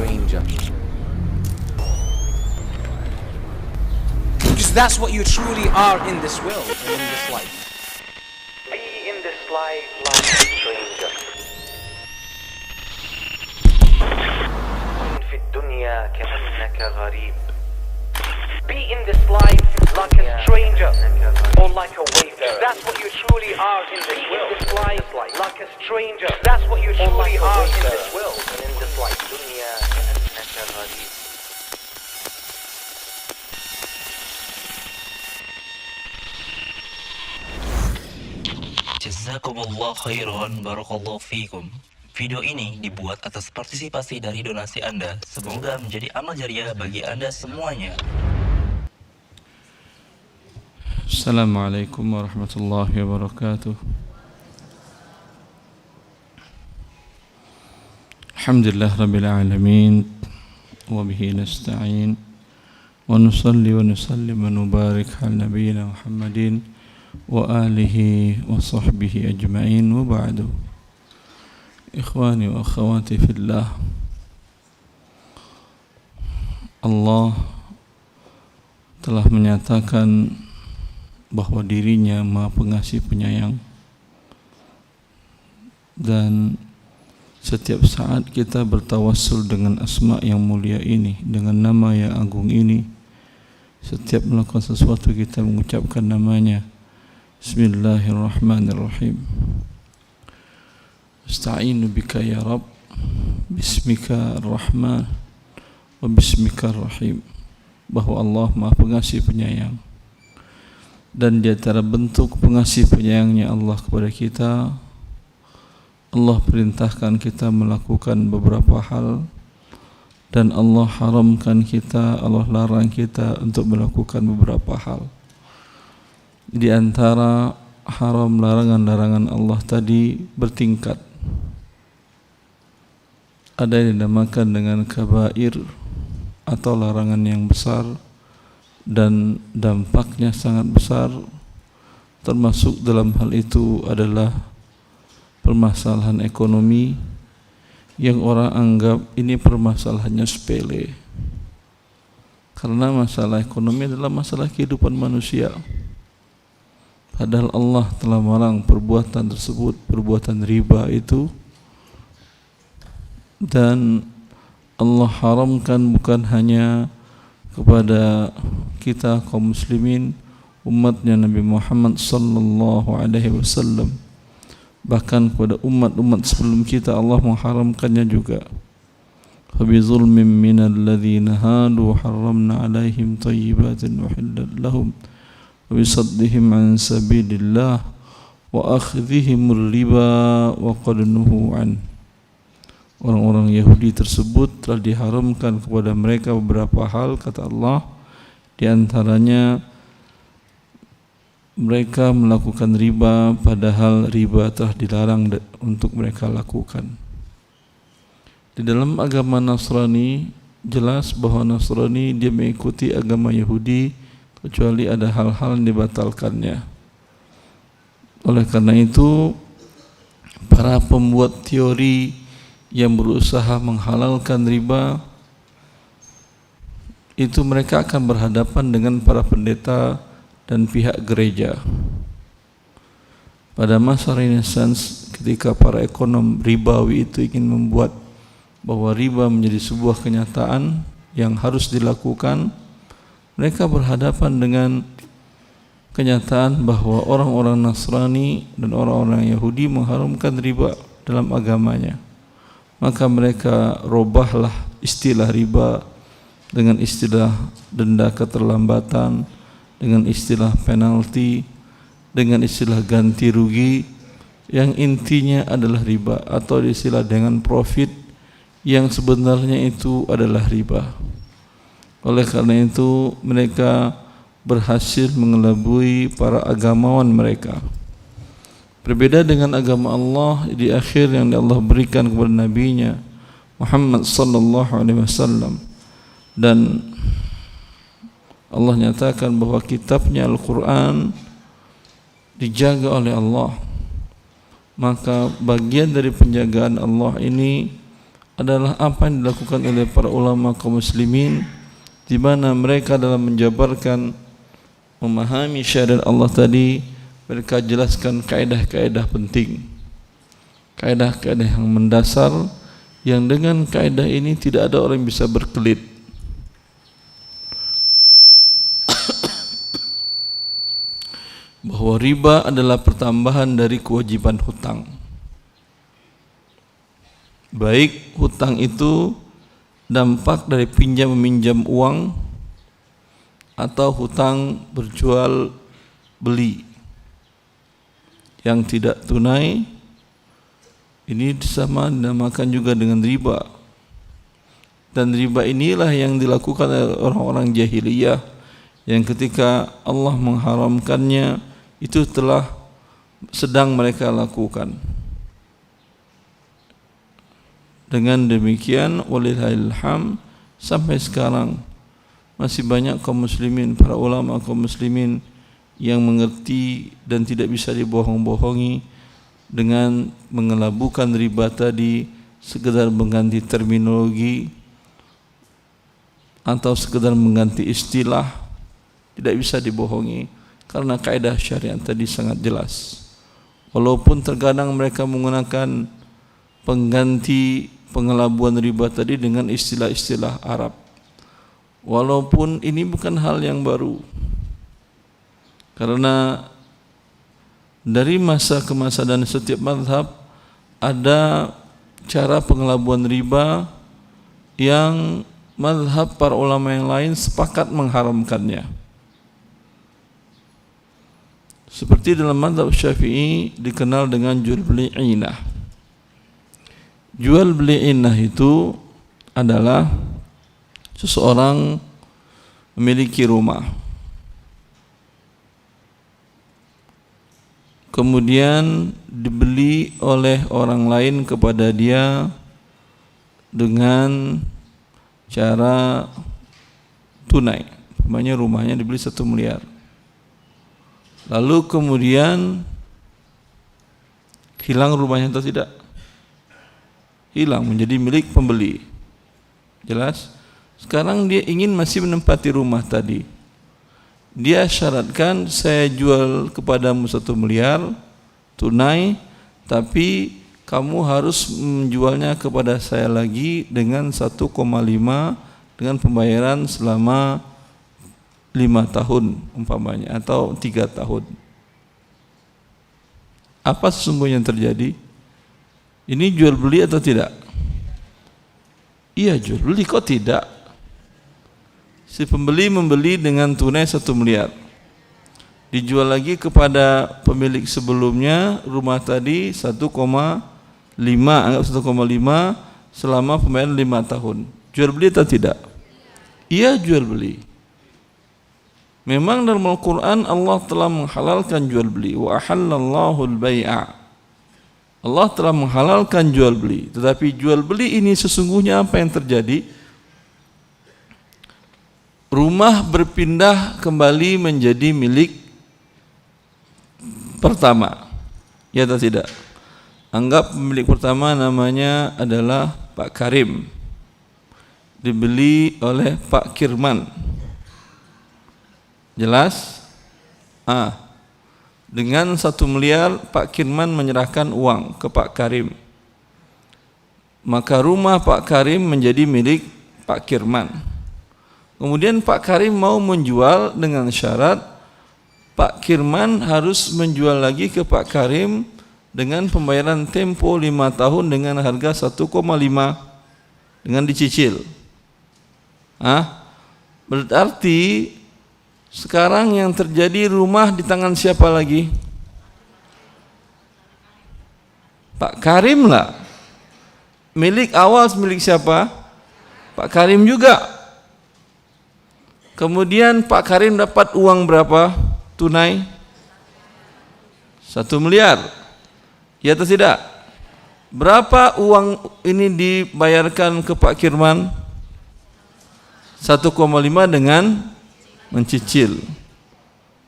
stranger. Because that's what you truly are in this world and in this life. Be in this life like a stranger. كن في الدنيا كأنك غريب. Be in this life like a stranger or like a wayfarer. That's what you truly are in this world. This life like a stranger. That's what you truly are in this world and in this life. الدنيا كأنك غريب. Jazakumullah khairan, barakallahu fikum. Video ini dibuat atas partisipasi dari donasi Anda. Semoga menjadi amal jariah bagi Anda semuanya. Assalamualaikum warahmatullahi wabarakatuh. Alhamdulillah rabbil alamin, wa bihi nasta'in, wa nusalli wa nusallim wa nubarik ala nabiyyina Muhammadin wa alihi wa sahbihi ajma'in, wa ba'du. Ikhwani wa akhwati fillah, Allah telah menyatakan bahwa dirinya Maha Pengasih Penyayang, dan setiap saat kita bertawassul dengan asma yang mulia ini, dengan nama yang agung ini. Setiap melakukan sesuatu kita mengucapkan namanya. Bismillahirrahmanirrahim. Asta'inu bika ya Rabb, bismika ar-Rahman wa bismika ar-Rahim. Bahwa Allah Maha Pengasih Penyayang, dan di antara bentuk pengasih penyayangnya Allah kepada kita, Allah perintahkan kita melakukan beberapa hal, dan Allah haramkan kita, Allah larang kita untuk melakukan beberapa hal. Di antara haram larangan-larangan Allah tadi bertingkat. Ada yang dinamakan dengan kabair atau larangan yang besar dan dampaknya sangat besar. Termasuk dalam hal itu adalah permasalahan ekonomi yang orang anggap ini permasalahannya sepele, karena masalah ekonomi adalah masalah kehidupan manusia. Padahal Allah telah melarang perbuatan tersebut, perbuatan riba itu, dan Allah haramkan bukan hanya kepada kita kaum muslimin, umatnya Nabi Muhammad sallallahu alaihi wasallam, bahkan kepada umat-umat sebelum kita Allah mengharamkannya juga. Fabizulmin minal ladzina hadu harramna alaihim thayyibatin uhillat lahum wa bisaddihim an sabilillah wa akhdhihimur riba wa qad nuhu an. Orang-orang Yahudi tersebut telah diharamkan kepada mereka beberapa hal, kata Allah. Di antaranya mereka melakukan riba, padahal riba telah dilarang untuk mereka lakukan. Di dalam agama Nasrani jelas bahwa Nasrani dia mengikuti agama Yahudi, kecuali ada hal-hal yang dibatalkannya. Oleh karena itu, para pembuat teori yang berusaha menghalalkan riba itu mereka akan berhadapan dengan para pendeta dan pihak gereja. Pada masa Renaissance, ketika para ekonom ribawi itu ingin membuat bahwa riba menjadi sebuah kenyataan yang harus dilakukan, mereka berhadapan dengan kenyataan bahwa orang-orang Nasrani dan orang-orang Yahudi mengharamkan riba dalam agamanya. Maka mereka robahlah istilah riba dengan istilah denda keterlambatan, dengan istilah penalti, dengan istilah ganti rugi, yang intinya adalah riba, atau istilah dengan profit yang sebenarnya itu adalah riba. Oleh karena itu mereka berhasil mengelabui para agamawan mereka. Berbeda dengan agama Allah di akhir yang Allah berikan kepada nabinya Muhammad sallallahu alaihi wasallam, dan Allah nyatakan bahwa kitabnya Al-Quran dijaga oleh Allah. Maka bagian dari penjagaan Allah ini adalah apa yang dilakukan oleh para ulama kaum muslimin, di mana mereka dalam menjabarkan memahami syariat Allah tadi, mereka jelaskan kaedah-kaedah penting, kaedah-kaedah yang mendasar, yang dengan kaedah ini tidak ada orang yang bisa berkelit. Bahwa riba adalah pertambahan dari kewajiban hutang. Baik hutang itu dampak dari pinjam meminjam uang atau hutang berjual beli yang tidak tunai, ini sama dinamakan juga dengan riba. Dan riba inilah yang dilakukan oleh orang-orang jahiliyah yang ketika Allah mengharamkannya itu telah sedang mereka lakukan. Dengan demikian walillahilham sampai sekarang masih banyak kaum muslimin, para ulama kaum muslimin yang mengerti dan tidak bisa dibohong-bohongi dengan mengelabukan riba tadi, sekedar mengganti terminologi atau sekedar mengganti istilah, tidak bisa dibohongi karena kaidah syariat tadi sangat jelas. Walaupun terkadang mereka menggunakan pengganti pengelabuan riba tadi dengan istilah-istilah Arab, walaupun ini bukan hal yang baru, karena dari masa ke masa dan setiap mazhab ada cara pengelabuan riba yang mazhab para ulama yang lain sepakat mengharamkannya. Seperti dalam mazhab Syafi'i dikenal dengan jual beli inah. Jual beli inah itu adalah seseorang memiliki rumah, kemudian dibeli oleh orang lain kepada dia dengan cara tunai. Umpamanya rumahnya dibeli 1 miliar, lalu kemudian hilang rumahnya atau tidak? Hilang, menjadi milik pembeli. Jelas? Sekarang dia ingin masih menempati rumah tadi. Dia syaratkan, saya jual kepadamu 1 miliar tunai, tapi kamu harus menjualnya kepada saya lagi dengan 1,5 dengan pembayaran selama 5 tahun umpamanya atau 3 tahun. Apa sesungguhnya yang terjadi? Ini jual beli atau tidak? Iya jual beli, kok tidak? Si pembeli membeli dengan tunai 1 miliar, dijual lagi kepada pemilik sebelumnya rumah tadi 1,5, anggap 1,5 selama pembayaran 5 tahun. Jual beli atau tidak? Iya jual beli. Memang dalam Al-Quran Allah telah menghalalkan jual beli. Wa ahallallahu al-bai'a. Allah telah menghalalkan jual beli. Tetapi jual beli ini sesungguhnya apa yang terjadi? Rumah berpindah kembali menjadi milik pertama. Ya atau tidak? Anggap pemilik pertama namanya adalah Pak Karim, dibeli oleh Pak Kirman. Jelas? Dengan 1 miliar Pak Kirman menyerahkan uang ke Pak Karim, maka rumah Pak Karim menjadi milik Pak Kirman. Kemudian Pak Karim mau menjual dengan syarat Pak Kirman harus menjual lagi ke Pak Karim dengan pembayaran tempo 5 tahun dengan harga 1,5 dengan dicicil. Berarti sekarang yang terjadi rumah di tangan siapa lagi? Pak Karim lah. Milik awal milik siapa? Pak Karim juga. Kemudian Pak Karim dapat uang berapa? Tunai 1 miliar. Ya atau tidak? Berapa uang ini dibayarkan ke Pak Kirman? 1,5 dengan mencicil.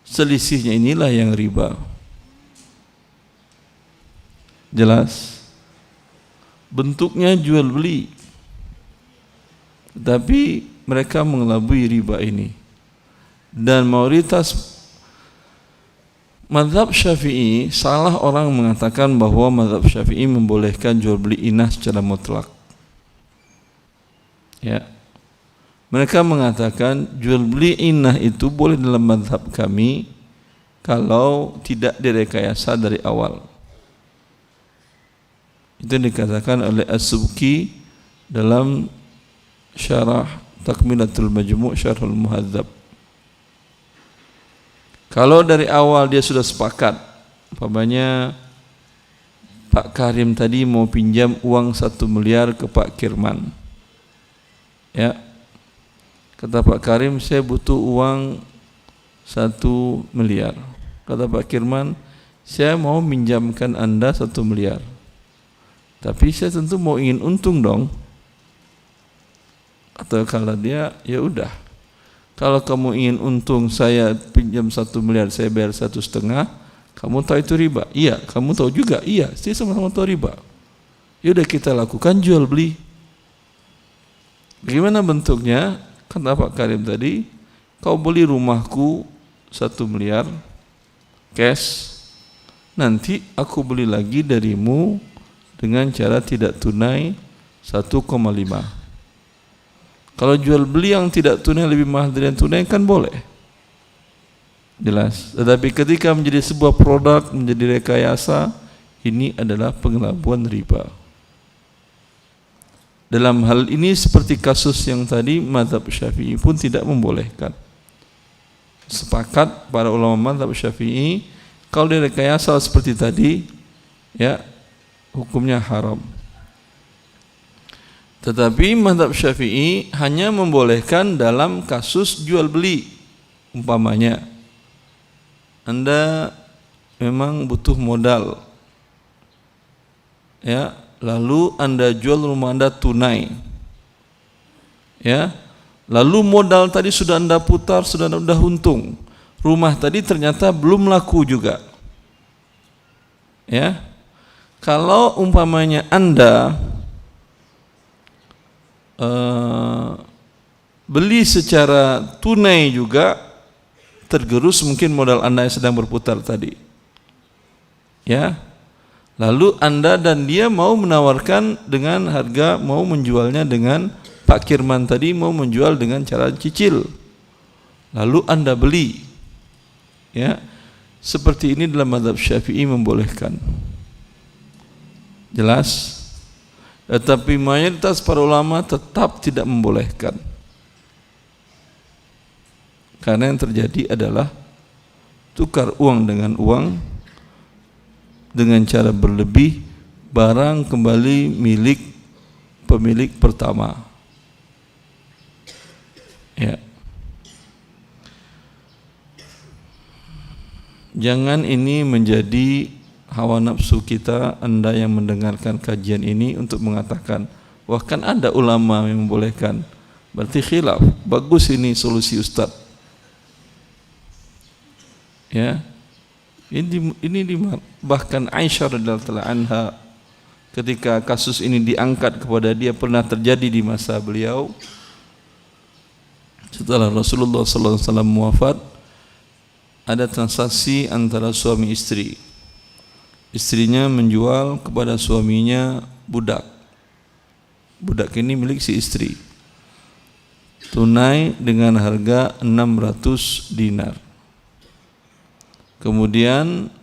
Selisihnya inilah yang riba. Jelas? Bentuknya jual beli. Tetapi mereka mengelabui riba ini. Dan mayoritas mazhab Syafi'i, salah orang mengatakan bahwa mazhab Syafi'i membolehkan jual beli inah secara mutlak. Ya. Mereka mengatakan jual beli inah itu boleh dalam mazhab kami kalau tidak direkayasa dari awal. Itu dikatakan oleh As-Subki dalam syarah Takmilatul Majmu' Syarhul Muhadzab. Kalau dari awal dia sudah sepakat, umpamanya Pak Karim tadi mau pinjam uang 1 miliar ke Pak Kirman. Ya. Kata Pak Karim, saya butuh uang 1 miliar. Kata Pak Kirman, saya mau minjamkan Anda 1 miliar. Tapi saya tentu mau ingin untung dong. Atau kalau dia, ya udah. Kalau kamu ingin untung, saya pinjam 1 miliar, saya bayar 1,5, kamu tahu itu riba? Iya. Kamu tahu juga? Iya. Saya sama-sama tahu riba. Ya udah kita lakukan jual beli. Bagaimana bentuknya? Kata Pak Karim tadi, kau beli rumahku 1 miliar cash, nanti aku beli lagi darimu dengan cara tidak tunai 1,5. Kalau jual beli yang tidak tunai lebih mahal dari yang tunai kan boleh, jelas. Tetapi ketika menjadi sebuah produk, menjadi rekayasa, ini adalah pengelabuan riba. Dalam hal ini seperti kasus yang tadi, mazhab Syafi'i pun tidak membolehkan. Sepakat para ulama mazhab Syafi'i, kalau direkayasa seperti tadi, ya hukumnya haram. Tetapi mazhab Syafi'i hanya membolehkan dalam kasus jual beli. Umpamanya Anda memang butuh modal, ya, lalu Anda jual rumah Anda tunai, ya, lalu modal tadi sudah Anda putar, sudah untung, rumah tadi ternyata belum laku juga, ya. Kalau umpamanya Anda beli secara tunai juga, tergerus mungkin modal Anda yang sedang berputar tadi, ya, lalu Anda dan dia mau menawarkan dengan harga, mau menjualnya dengan Pak Kirman tadi mau menjual dengan cara cicil, lalu Anda beli, ya, seperti ini dalam mazhab Syafi'i membolehkan, jelas. Tetapi mayoritas para ulama tetap tidak membolehkan. Karena yang terjadi adalah tukar uang dengan uang dengan cara berlebih, barang kembali milik pemilik pertama. Ya. Jangan ini menjadi hawa nafsu kita, Anda yang mendengarkan kajian ini, untuk mengatakan, wah kan ada ulama yang membolehkan, berarti khilaf. Bagus ini solusi Ustaz. Ya, ini bahkan Aisyah radhiyallahu anha, ketika kasus ini diangkat kepada dia, pernah terjadi di masa beliau setelah Rasulullah SAW wafat. Ada transaksi antara suami istri. Istrinya menjual kepada suaminya budak. Budak ini milik si istri. Tunai dengan harga 600 dinar. Kemudian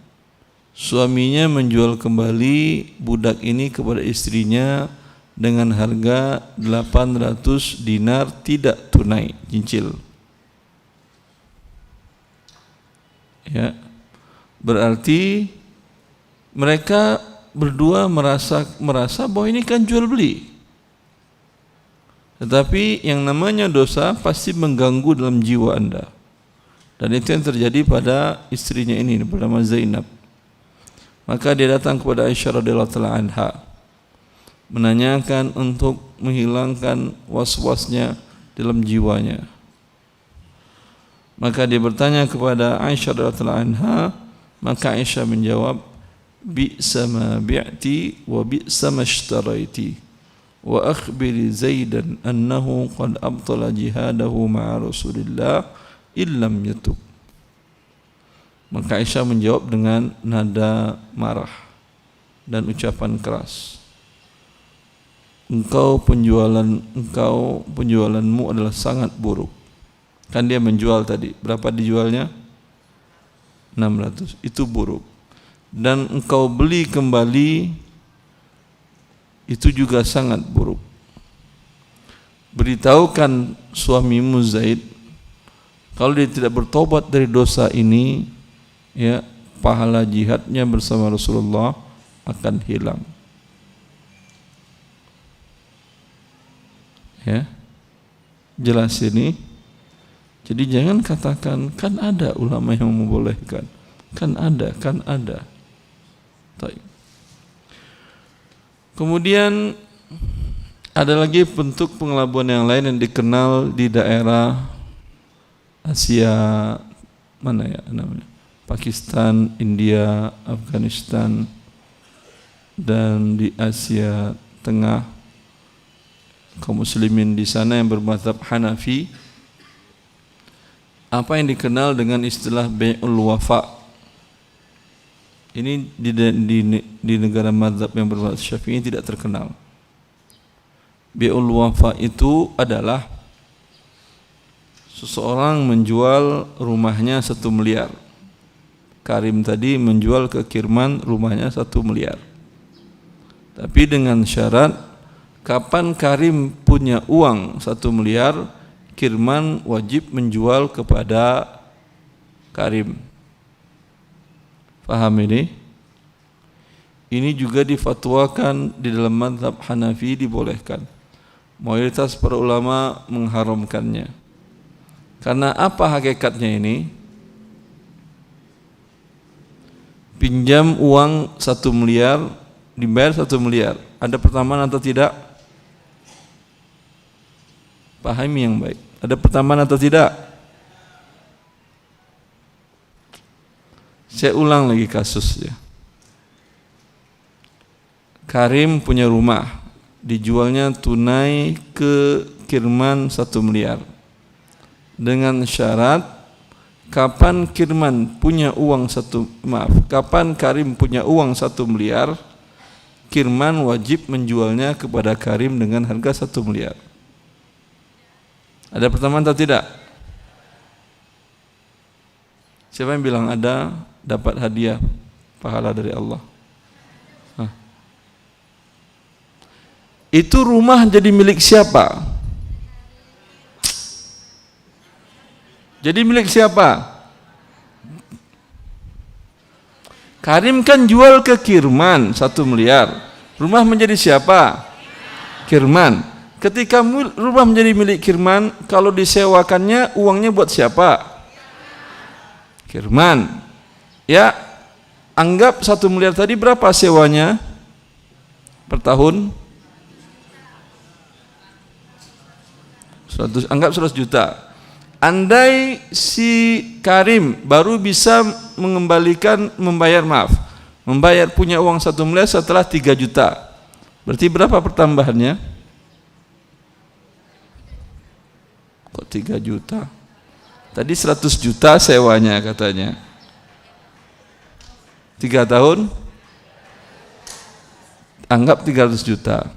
suaminya menjual kembali budak ini kepada istrinya dengan harga 800 dinar tidak tunai, cincil. Ya. Berarti mereka berdua merasa bahwa ini kan jual beli. Tetapi yang namanya dosa pasti mengganggu dalam jiwa Anda. Dan itu yang terjadi pada istrinya ini bernama Zainab. Maka dia datang kepada Aisyah radhiyallahu anha, menanyakan untuk menghilangkan was-wasnya dalam jiwanya. Maka dia bertanya kepada Aisyah radhiyallahu anha, maka Aisyah menjawab, bi'sa ma bi'ti wa bi'sa ma ishtaraiti. wa akhbiri Zaidan annahu qad abtala jihadahu ma'a Rasulillah illam yatub. Maka Aisyah menjawab dengan nada marah dan ucapan keras. Penjualanmu adalah sangat buruk. Kan dia menjual tadi, berapa dijualnya? 600. Itu buruk. Dan engkau beli kembali, itu juga sangat buruk. Beritahukan suamimu Zaid, kalau dia tidak bertobat dari dosa ini, ya, pahala jihadnya bersama Rasulullah akan hilang. Ya, jelas ini. Jadi jangan katakan kan ada ulama yang membolehkan, kan ada. Baik. Kemudian ada lagi bentuk pengelabuan yang lain yang dikenal di daerah Asia mana ya namanya? Pakistan, India, Afghanistan, dan di Asia Tengah kaum muslimin di sana yang bermadzhab Hanafi, apa yang dikenal dengan istilah bai'ul wafa. Ini di negara mazhab yang bermadzhab Syafi'i tidak terkenal. Bai'ul wafa itu adalah seseorang menjual rumahnya 1 miliar. Karim tadi menjual ke Kirman rumahnya 1 miliar. Tapi dengan syarat, kapan Karim punya uang 1 miliar, Kirman wajib menjual kepada Karim. Paham ini? Ini juga difatwakan di dalam mazhab Hanafi dibolehkan. Mayoritas para ulama mengharamkannya. Karena apa hakikatnya ini? Pinjam uang 1 miliar, dibayar 1 miliar. Ada pertamaan atau tidak? Pahami yang baik. Ada pertamaan atau tidak? Saya ulang lagi kasusnya. Karim punya rumah, dijualnya tunai ke Kirman 1 miliar. Dengan syarat kapan Kirman punya uang kapan Karim punya uang 1 miliar, Kirman wajib menjualnya kepada Karim dengan harga 1 miliar. Ada pertamaan atau tidak? Siapa yang bilang ada, dapat hadiah pahala dari Allah? Itu rumah jadi milik siapa? Jadi milik siapa? Karim kan jual ke Kirman 1 miliar. Rumah menjadi siapa? Kirman. Ketika rumah menjadi milik Kirman, kalau disewakannya uangnya buat siapa? Kirman. Ya, anggap 1 miliar tadi berapa sewanya per tahun? 100 juta. Andai si Karim baru bisa membayar punya uang 1 miliar setelah 3 juta. Berarti berapa pertambahannya? Kok 3 juta? Tadi 100 juta sewanya katanya. 3 tahun? Anggap 300 juta.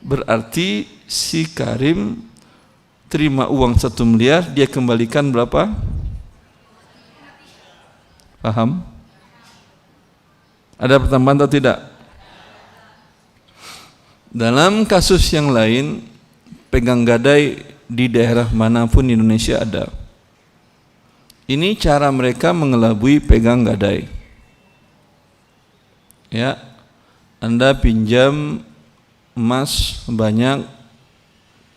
Berarti si Karim terima uang 1 miliar, dia kembalikan berapa? Paham? Ada pertambahan atau tidak? Dalam kasus yang lain, pegang gadai di daerah manapun di Indonesia ada. Ini cara mereka mengelabui pegang gadai. Ya, Anda pinjam emas sebanyak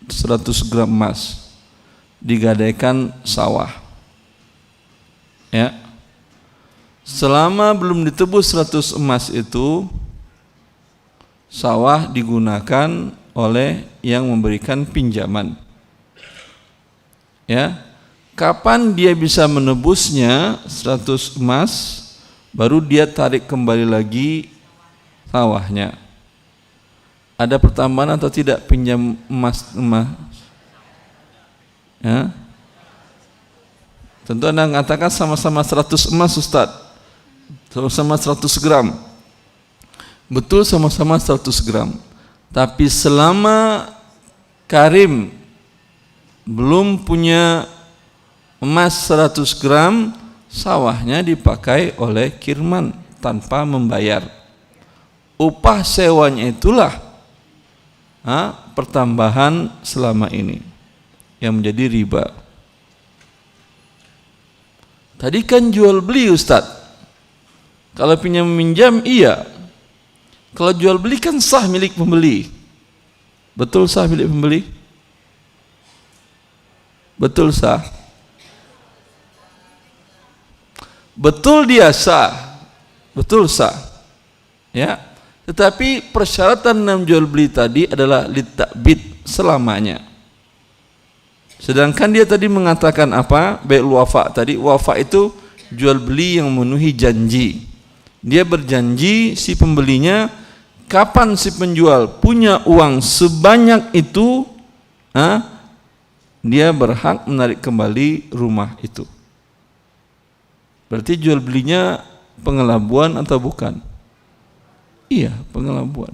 100 gram emas, digadaikan sawah. Ya. Selama belum ditebus 100 emas itu, sawah digunakan oleh yang memberikan pinjaman. Ya. Kapan dia bisa menebusnya 100 emas, baru dia tarik kembali lagi sawahnya. Ada pertambahan atau tidak pinjam emas? Ya. Tentu Anda mengatakan sama-sama 100 emas Ustaz, sama-sama 100 gram. Betul, sama-sama 100 gram. Tapi selama Karim belum punya emas 100 gram, sawahnya dipakai oleh Kirman tanpa membayar. Upah sewanya itulah pertambahan selama ini yang menjadi riba. Tadi kan jual beli Ustaz. Kalau pinjam meminjam iya. Kalau jual beli kan sah milik pembeli. Betul sah milik pembeli? Betul sah. Betul dia sah. Betul sah. Ya. Tetapi persyaratan dalam jual beli tadi adalah litakbid, selamanya. Sedangkan dia tadi mengatakan apa? Bai'ul wafa tadi. Wafa itu jual beli yang memenuhi janji. Dia berjanji si pembelinya, kapan si penjual punya uang sebanyak itu, dia berhak menarik kembali rumah itu. Berarti jual belinya pengelabuan atau bukan? Iya, pengelabuan.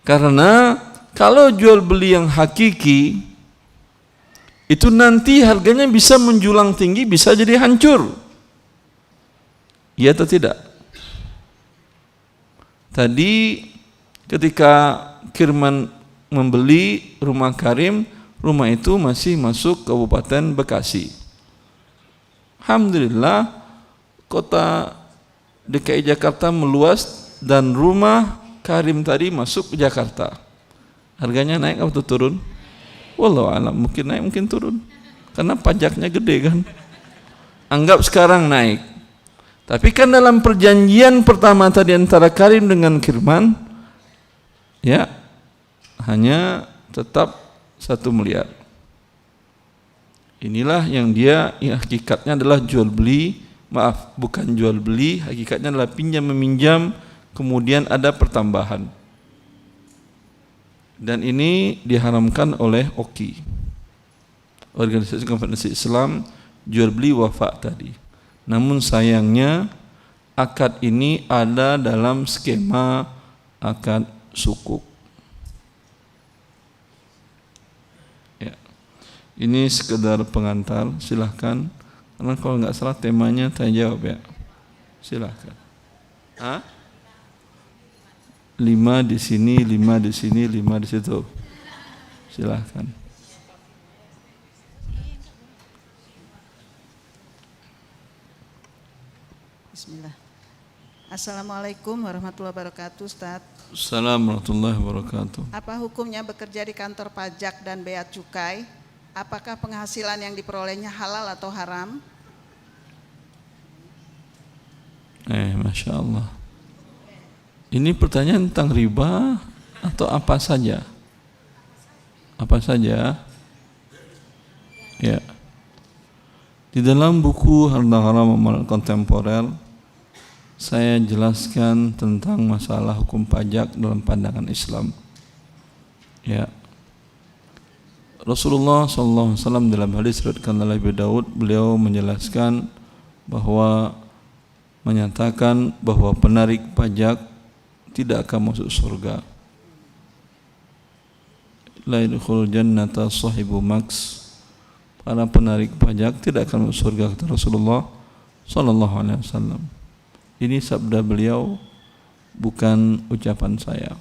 Karena kalau jual beli yang hakiki, itu nanti harganya bisa menjulang tinggi, bisa jadi hancur. Iya atau tidak? Tadi ketika Kirman membeli rumah Karim, rumah itu masih masuk Kabupaten Bekasi. Alhamdulillah, kota DKI Jakarta meluas dan rumah Karim tadi masuk ke Jakarta. Harganya naik atau turun? Wallahu a'lam, mungkin naik, mungkin turun. Karena pajaknya gede kan. Anggap sekarang naik. Tapi kan dalam perjanjian pertama tadi antara Karim dengan Kirman, ya, hanya tetap 1 miliar. Inilah yang dia, ya, hakikatnya adalah jual beli, bukan jual beli, hakikatnya adalah pinjam meminjam, kemudian ada pertambahan. Dan ini diharamkan oleh OKI, Organisasi Konfederasi Islam, jual beli wafa tadi. Namun sayangnya akad ini ada dalam skema akad sukuk. Ya. Ini sekedar pengantar, silahkan. Karena kalau nggak salah temanya tanya jawab ya. Silahkan. 5 di sini, 5 di sini, 5 di situ. Silahkan. Bismillah. Assalamualaikum warahmatullahi wabarakatuh, Ustaz. Assalamualaikum warahmatullahi wabarakatuh. Apa hukumnya bekerja di kantor pajak dan bea cukai? Apakah penghasilan yang diperolehnya halal atau haram? Masya Allah. Ini pertanyaan tentang riba atau apa saja? Apa saja? Ya. Di dalam buku Harta Haram Amal Kontemporer, saya jelaskan tentang masalah hukum pajak dalam pandangan Islam. Ya. Rasulullah SAW dalam hadis riwayatkan oleh Abu Daud, beliau menjelaskan bahwa menyatakan bahwa penarik pajak tidak akan masuk surga. La yadkhulul jannata sahibu maks. Para penarik pajak tidak akan masuk surga, kata Rasulullah sallallahu alaihi wasallam. Ini sabda beliau, bukan ucapan saya.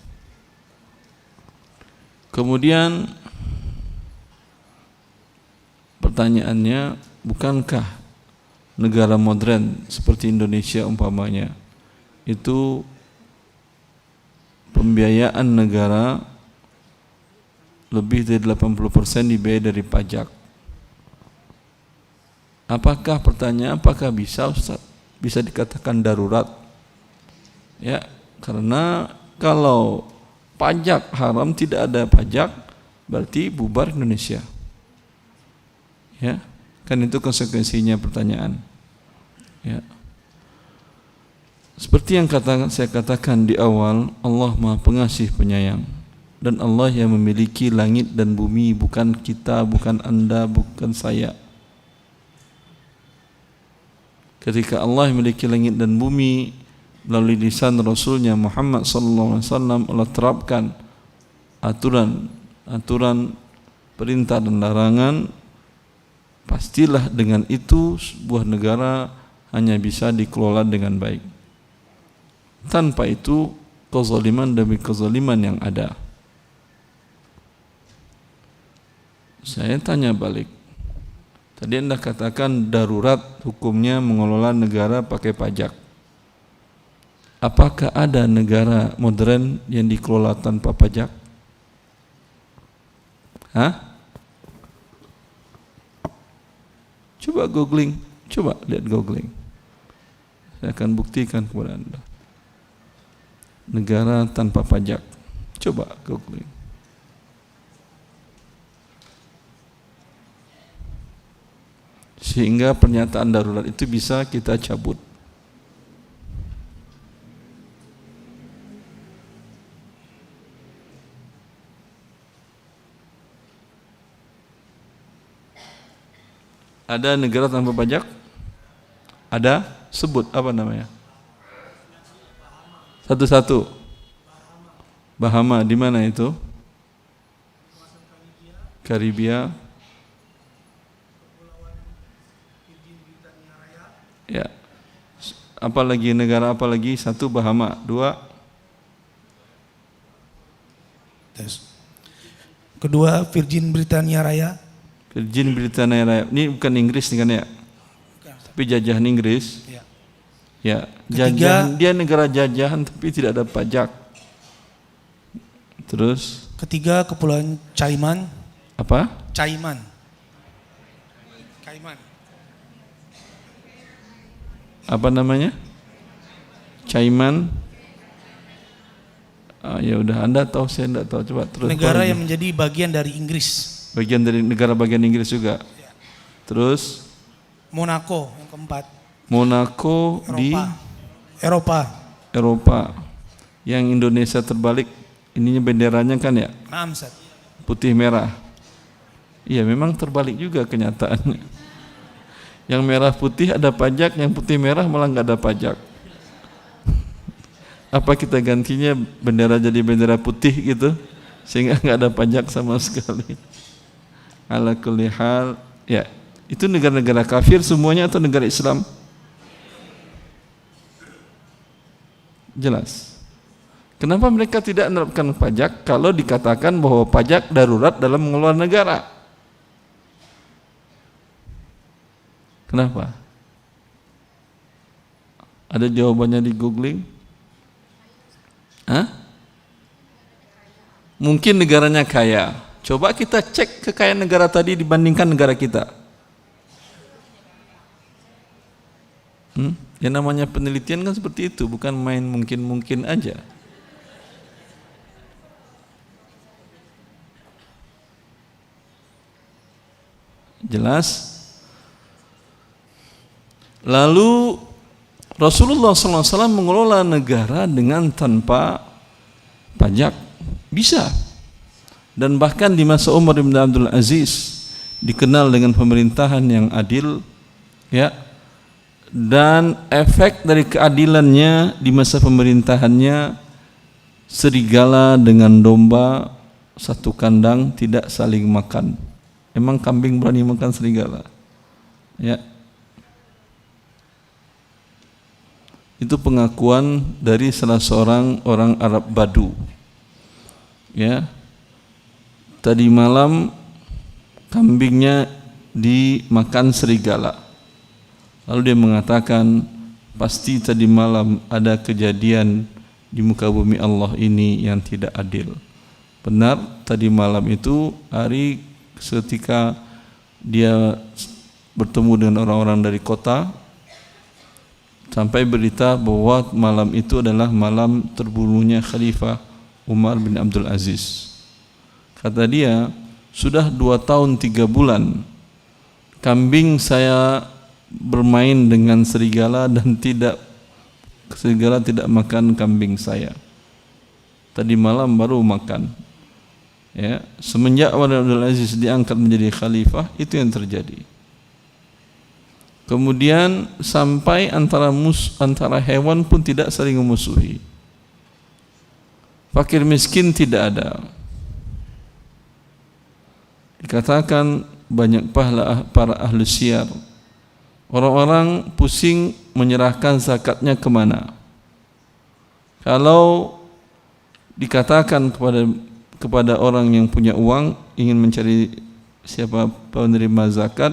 Kemudian pertanyaannya, bukankah negara modern seperti Indonesia umpamanya itu pembiayaan negara lebih dari 80% dibiayai dari pajak? Apakah pertanyaan, apakah bisa Ustaz? Bisa dikatakan darurat? Ya, karena kalau pajak haram, tidak ada pajak, berarti bubar Indonesia. Ya, kan itu konsekuensinya pertanyaan. Ya. Seperti yang saya katakan di awal, Allah Maha Pengasih Penyayang. dan Allah yang memiliki langit dan bumi, bukan kita, bukan Anda, bukan saya. Ketika Allah memiliki langit dan bumi, melalui lisan Rasulnya Muhammad sallallahu alaihi wasallam Allah terapkan aturan perintah dan larangan, pastilah dengan itu sebuah negara hanya bisa dikelola dengan baik. Tanpa itu kezaliman demi kezaliman yang ada. Saya tanya balik. Tadi Anda katakan darurat hukumnya mengelola negara pakai pajak. Apakah ada negara modern yang dikelola tanpa pajak? Hah? Coba googling, coba lihat googling. Saya akan buktikan kepada Anda. Negara tanpa pajak. Coba googling. Sehingga pernyataan darurat itu bisa kita cabut. Ada negara tanpa pajak? Ada? Sebut apa namanya? Satu-satu. Bahama, di mana itu? Karibia. Ya. Apalagi negara apa lagi? Satu Bahama, dua. Kedua Virgin Britania Raya. Virgin Britania Raya. Ini bukan Inggris nih kan ya? Tapi jajahan Inggris. Ya. Ya, Ketiga, jajahan, dia negara jajahan tapi tidak ada pajak. Terus ketiga Kepulauan Cayman. apa? Cayman. Apa namanya? Cayman. Ya udah, Anda tahu, saya tidak tahu. Coba terus. Negara yang menjadi bagian dari Inggris. Bagian dari negara bagian Inggris juga. Terus Monaco yang keempat. Monaco di Eropa. Yang Indonesia terbalik, ininya benderanya kan ya? Amsat. Putih merah. Iya, memang terbalik juga kenyataannya. Yang merah putih ada pajak, yang putih merah malah nggak ada pajak. Apa kita gantinya bendera jadi bendera putih gitu, sehingga nggak ada pajak sama sekali. Ala kulli hal, ya itu negara-negara kafir semuanya atau negara Islam? Jelas. Kenapa mereka tidak menerapkan pajak kalau dikatakan bahwa pajak darurat dalam mengelola negara? Kenapa? Ada jawabannya di googling? Hah? Mungkin negaranya kaya. Coba kita cek kekayaan negara tadi dibandingkan negara kita. Ya namanya penelitian kan seperti itu, bukan main mungkin-mungkin aja. Jelas? Lalu Rasulullah SAW mengelola negara dengan tanpa pajak, bisa. Dan bahkan di masa Umar bin Abdul Aziz dikenal dengan pemerintahan yang adil, ya. Dan efek dari keadilannya di masa pemerintahannya, serigala dengan domba satu kandang tidak saling makan. Emang kambing berani makan serigala? Ya. Itu pengakuan dari salah seorang orang Arab Badu. Ya. Tadi malam kambingnya dimakan serigala. Lalu dia mengatakan, pasti tadi malam ada kejadian di muka bumi Allah ini yang tidak adil. Benar, tadi malam itu hari ketika dia bertemu dengan orang-orang dari kota, sampai berita bahwa malam itu adalah malam terbunuhnya Khalifah Umar bin Abdul Aziz. Kata dia, sudah 2 tahun 3 bulan kambing saya bermain dengan serigala dan serigala tidak makan kambing saya. Tadi malam baru makan. Ya, semenjak Umar bin Abdul Aziz diangkat menjadi khalifah, itu yang terjadi. Kemudian sampai antara hewan pun tidak saling memusuhi. Fakir miskin tidak ada. Dikatakan banyak pahala para ahli syiar. Orang-orang pusing menyerahkan zakatnya kemana. Kalau dikatakan kepada orang yang punya uang ingin mencari siapa penerima zakat,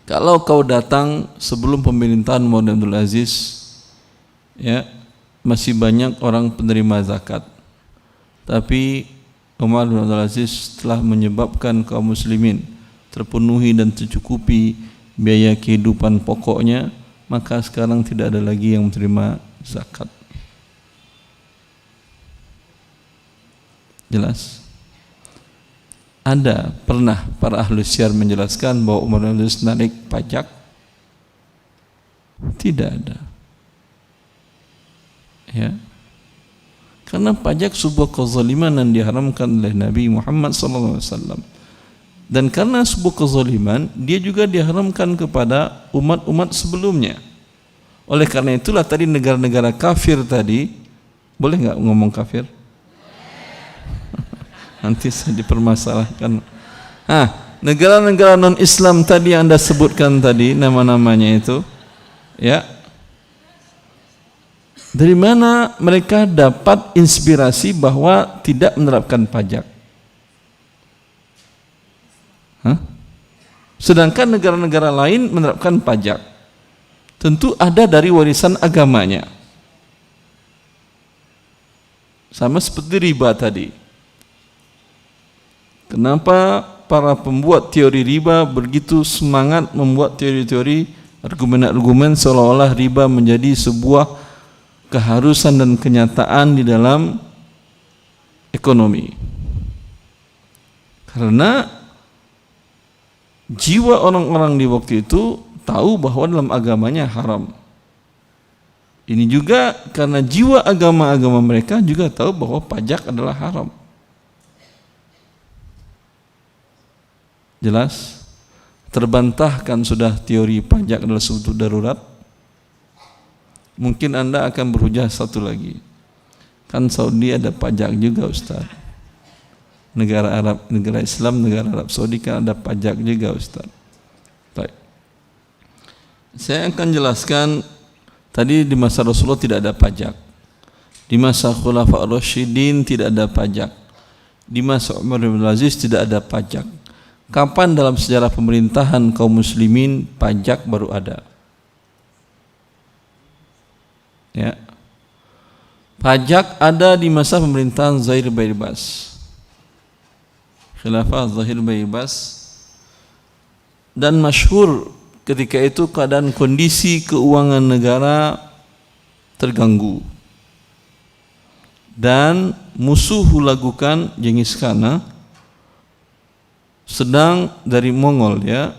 kalau kau datang sebelum pemerintahan Umar bin Abdul Aziz, ya, masih banyak orang penerima zakat. Tapi Umar bin Abdul Aziz telah menyebabkan kaum muslimin terpenuhi dan tercukupi biaya kehidupan pokoknya, maka sekarang tidak ada lagi yang menerima zakat. Jelas? Ada pernah para ahli syiar menjelaskan bahwa Umar bin Abdul Aziz narik pajak? Tidak ada. Ya. Karena pajak sebuah kezaliman yang diharamkan oleh Nabi Muhammad SAW. Dan karena sebuah kezaliman, dia juga diharamkan kepada umat-umat sebelumnya. Oleh karena itulah tadi negara-negara kafir tadi, boleh nggak ngomong kafir? Nanti saya dipermasalahkan. Negara-negara non-Islam tadi yang Anda sebutkan tadi, nama-namanya itu, ya, dari mana mereka dapat inspirasi bahwa tidak menerapkan pajak? Sedangkan negara-negara lain menerapkan pajak. Tentu ada dari warisan agamanya. Sama seperti riba tadi. Kenapa para pembuat teori riba begitu semangat membuat teori-teori, argumen-argumen seolah-olah riba menjadi sebuah keharusan dan kenyataan di dalam ekonomi? Karena jiwa orang-orang di waktu itu tahu bahwa dalam agamanya haram. Ini juga karena jiwa agama-agama mereka juga tahu bahwa pajak adalah haram. Jelas? Terbantahkan sudah teori pajak adalah suatu darurat. Mungkin Anda akan berhujah satu lagi. Kan Saudi ada pajak juga, Ustaz. Negara Arab, negara Islam, negara Arab Saudi kan ada pajak juga, Ustaz. Baik. Saya akan jelaskan tadi di masa Rasulullah tidak ada pajak. Di masa Khulafa Ar-Rasyidin tidak ada pajak. Di masa Umar bin Abdul Aziz tidak ada pajak. Kapan dalam sejarah pemerintahan kaum muslimin pajak baru ada? Ya. Pajak ada di masa pemerintahan Zahir bin Abbas. Khilafah Zahir bin Abbas. Dan masyhur ketika itu keadaan kondisi keuangan negara terganggu. Dan musuh lakukan Genghis Khan sedang dari Mongol, ya,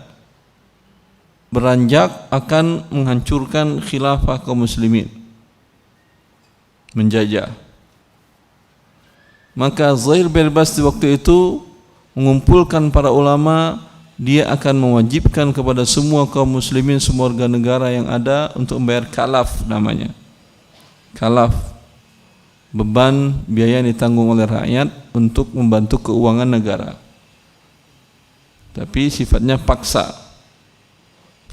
beranjak akan menghancurkan khilafah kaum muslimin, menjajah. Maka Zahir bin Abbas di waktu itu mengumpulkan para ulama, dia akan mewajibkan kepada semua kaum muslimin, semua warga negara yang ada untuk membayar kalaf namanya. Kalaf, beban biaya yang ditanggung oleh rakyat untuk membantu keuangan negara. Tapi sifatnya paksa.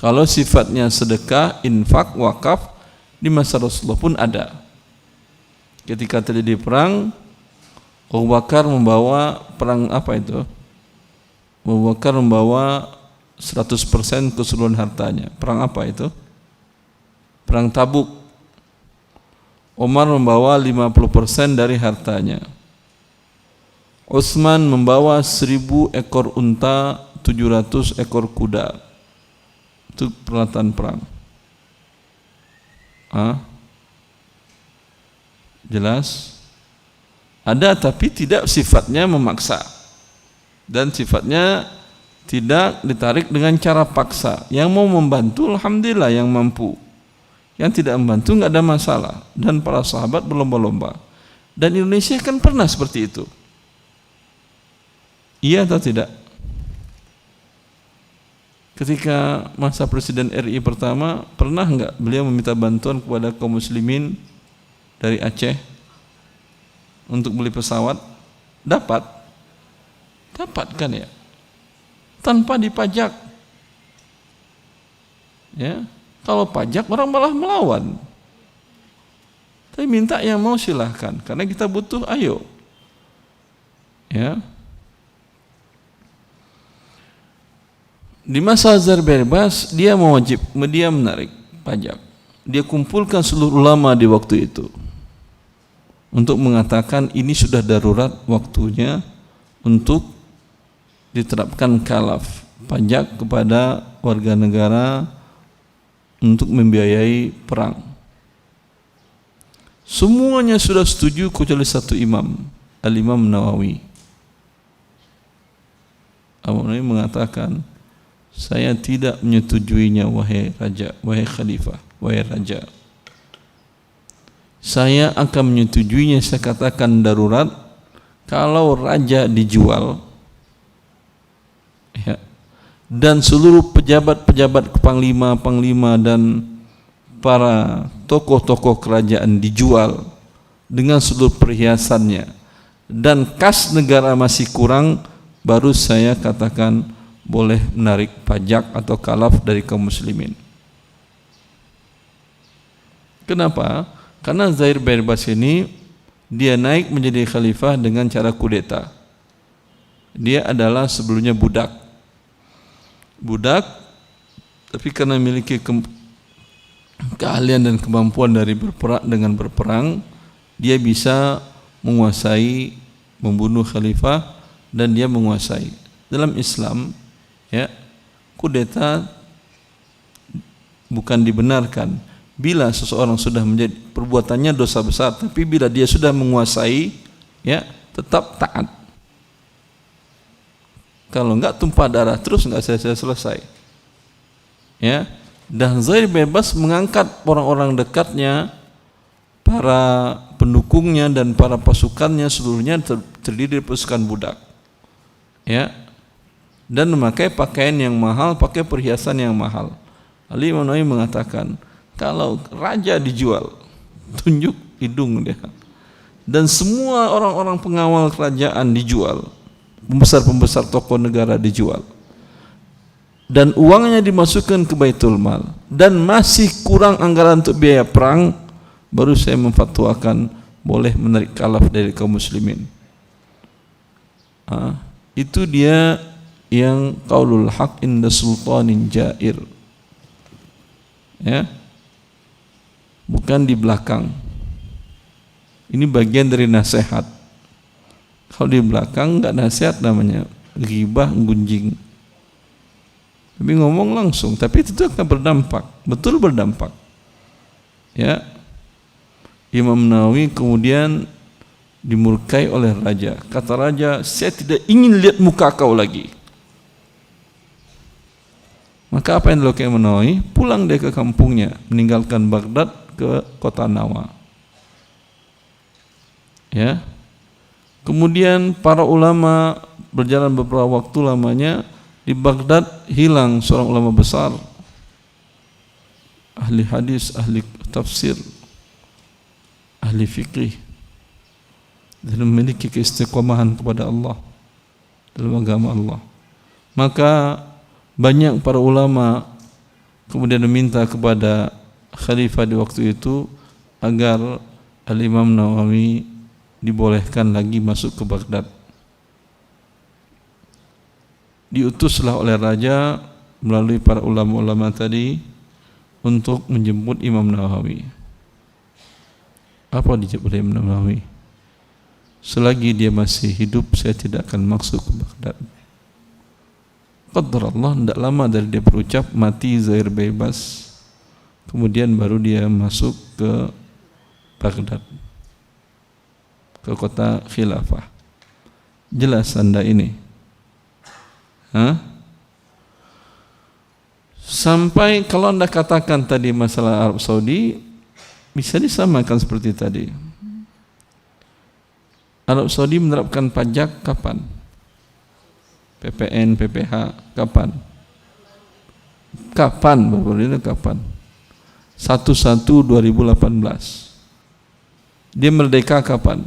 Kalau sifatnya sedekah, infak, wakaf, di masa Rasulullah pun ada. Ketika terjadi perang, Abu Bakar membawa perang apa itu? Abu Bakar membawa 100% keseluruhan hartanya. Perang apa itu? Perang Tabuk. Umar membawa 50% dari hartanya. Utsman membawa 1000 ekor unta, 700 ekor kuda. Itu peralatan perang. Jelas? Ada, tapi tidak sifatnya memaksa. Dan sifatnya tidak ditarik dengan cara paksa. Yang mau membantu, alhamdulillah yang mampu. Yang tidak membantu enggak ada masalah. Dan para sahabat berlomba-lomba. Dan Indonesia kan pernah seperti itu. Iya atau tidak? Ketika masa Presiden RI pertama, pernah enggak beliau meminta bantuan kepada kaum muslimin dari Aceh untuk beli pesawat? Dapat kan ya? Tanpa dipajak. Ya, kalau pajak orang malah melawan. Tapi minta yang mau silahkan, karena kita butuh, ayo. Ya. Di masa Zair Bebas, dia menarik pajak. Dia kumpulkan seluruh ulama di waktu itu untuk mengatakan ini sudah darurat waktunya untuk diterapkan kalaf, pajak kepada warga negara untuk membiayai perang. Semuanya sudah setuju kecuali satu imam, Al-Imam Nawawi. Imam Nawawi mengatakan, saya tidak menyetujuinya wahai raja, wahai khalifah, wahai raja. Saya akan menyetujuinya, saya katakan darurat, kalau raja dijual, ya, dan seluruh pejabat-pejabat panglima dan para tokoh-tokoh kerajaan dijual dengan seluruh perhiasannya, dan kas negara masih kurang, baru saya katakan boleh menarik pajak atau kalaf dari kaum muslimin. Kenapa? Karena Zair Bebas ini dia naik menjadi khalifah dengan cara kudeta. Dia adalah sebelumnya budak, tapi karena memiliki keahlian dan kemampuan dari berperang, dia bisa menguasai, membunuh khalifah, dan dia menguasai. Dalam Islam, ya, kudeta bukan dibenarkan bila seseorang sudah menjadi perbuatannya dosa besar, tapi bila dia sudah menguasai, ya, tetap taat. Kalau enggak tumpah darah terus, enggak selesai. Ya, dan Zair Bebas mengangkat orang-orang dekatnya, para pendukungnya dan para pasukannya seluruhnya terdiri dari pasukan budak. Ya. Dan memakai pakaian yang mahal, pakai perhiasan yang mahal. Al-Imam Nawawi mengatakan, kalau raja dijual, tunjuk hidung dia. Dan semua orang-orang pengawal kerajaan dijual. Pembesar-pembesar tokoh negara dijual. Dan uangnya dimasukkan ke Baitul Mal. Dan masih kurang anggaran untuk biaya perang, baru saya memfatwakan boleh menarik kalaf dari kaum muslimin. Itu dia yang qaulul haq inda sultanin jair, ya, bukan di belakang. Ini bagian dari nasihat. Kalau di belakang enggak nasihat, namanya ghibah, gunjing. Tapi ngomong langsung, tapi itu akan berdampak, betul berdampak. Ya, Imam Nawawi kemudian dimurkai oleh raja. Kata raja, saya tidak ingin lihat muka kau lagi. Maka apa yang dilakukan Imam Nawawi? Pulang dia ke kampungnya, meninggalkan Baghdad ke kota Nawa. Ya. Kemudian para ulama berjalan beberapa waktu lamanya, di Baghdad hilang seorang ulama besar, ahli hadis, ahli tafsir, ahli fikih, dan memiliki keistiqomahan kepada Allah dalam agama Allah. Maka banyak para ulama kemudian meminta kepada khalifah di waktu itu agar Al-Imam Nawawi dibolehkan lagi masuk ke Baghdad. Diutuslah oleh raja melalui para ulama-ulama tadi untuk menjemput Imam Nawawi. Apa dijawab oleh Imam Nawawi? Selagi dia masih hidup, saya tidak akan masuk ke Baghdad. Qadar Allah, tidak lama dari dia berucap, mati Zair Bebas. Kemudian baru dia masuk ke Baghdad, ke kota khilafah. Jelas anda ini. Sampai kalau anda katakan tadi masalah Arab Saudi, bisa disamakan seperti tadi. Arab Saudi menerapkan pajak kapan? PPN, PPH, kapan? Kapan baru ini kapan? 1/1/2018. Dia merdeka kapan?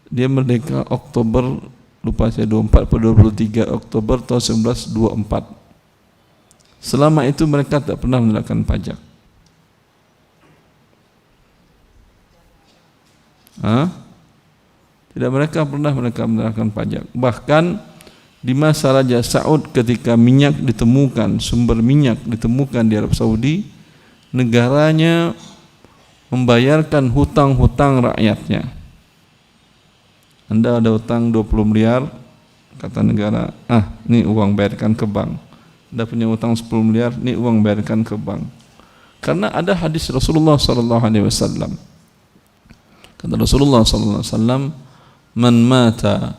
Dia merdeka Oktober, lupa saya 24 atau 23 Oktober tahun 1924. Selama itu mereka tak pernah menerapkan pajak. Tidak, mereka menerapkan pajak. Bahkan di masa Raja Saud ketika minyak ditemukan, sumber minyak ditemukan di Arab Saudi, negaranya membayarkan hutang-hutang rakyatnya. Anda ada hutang 20 miliar, kata negara, ini uang bayarkan ke bank. Anda punya hutang 10 miliar, ini uang bayarkan ke bank. Karena ada hadis Rasulullah SAW. Kata Rasulullah SAW, man mata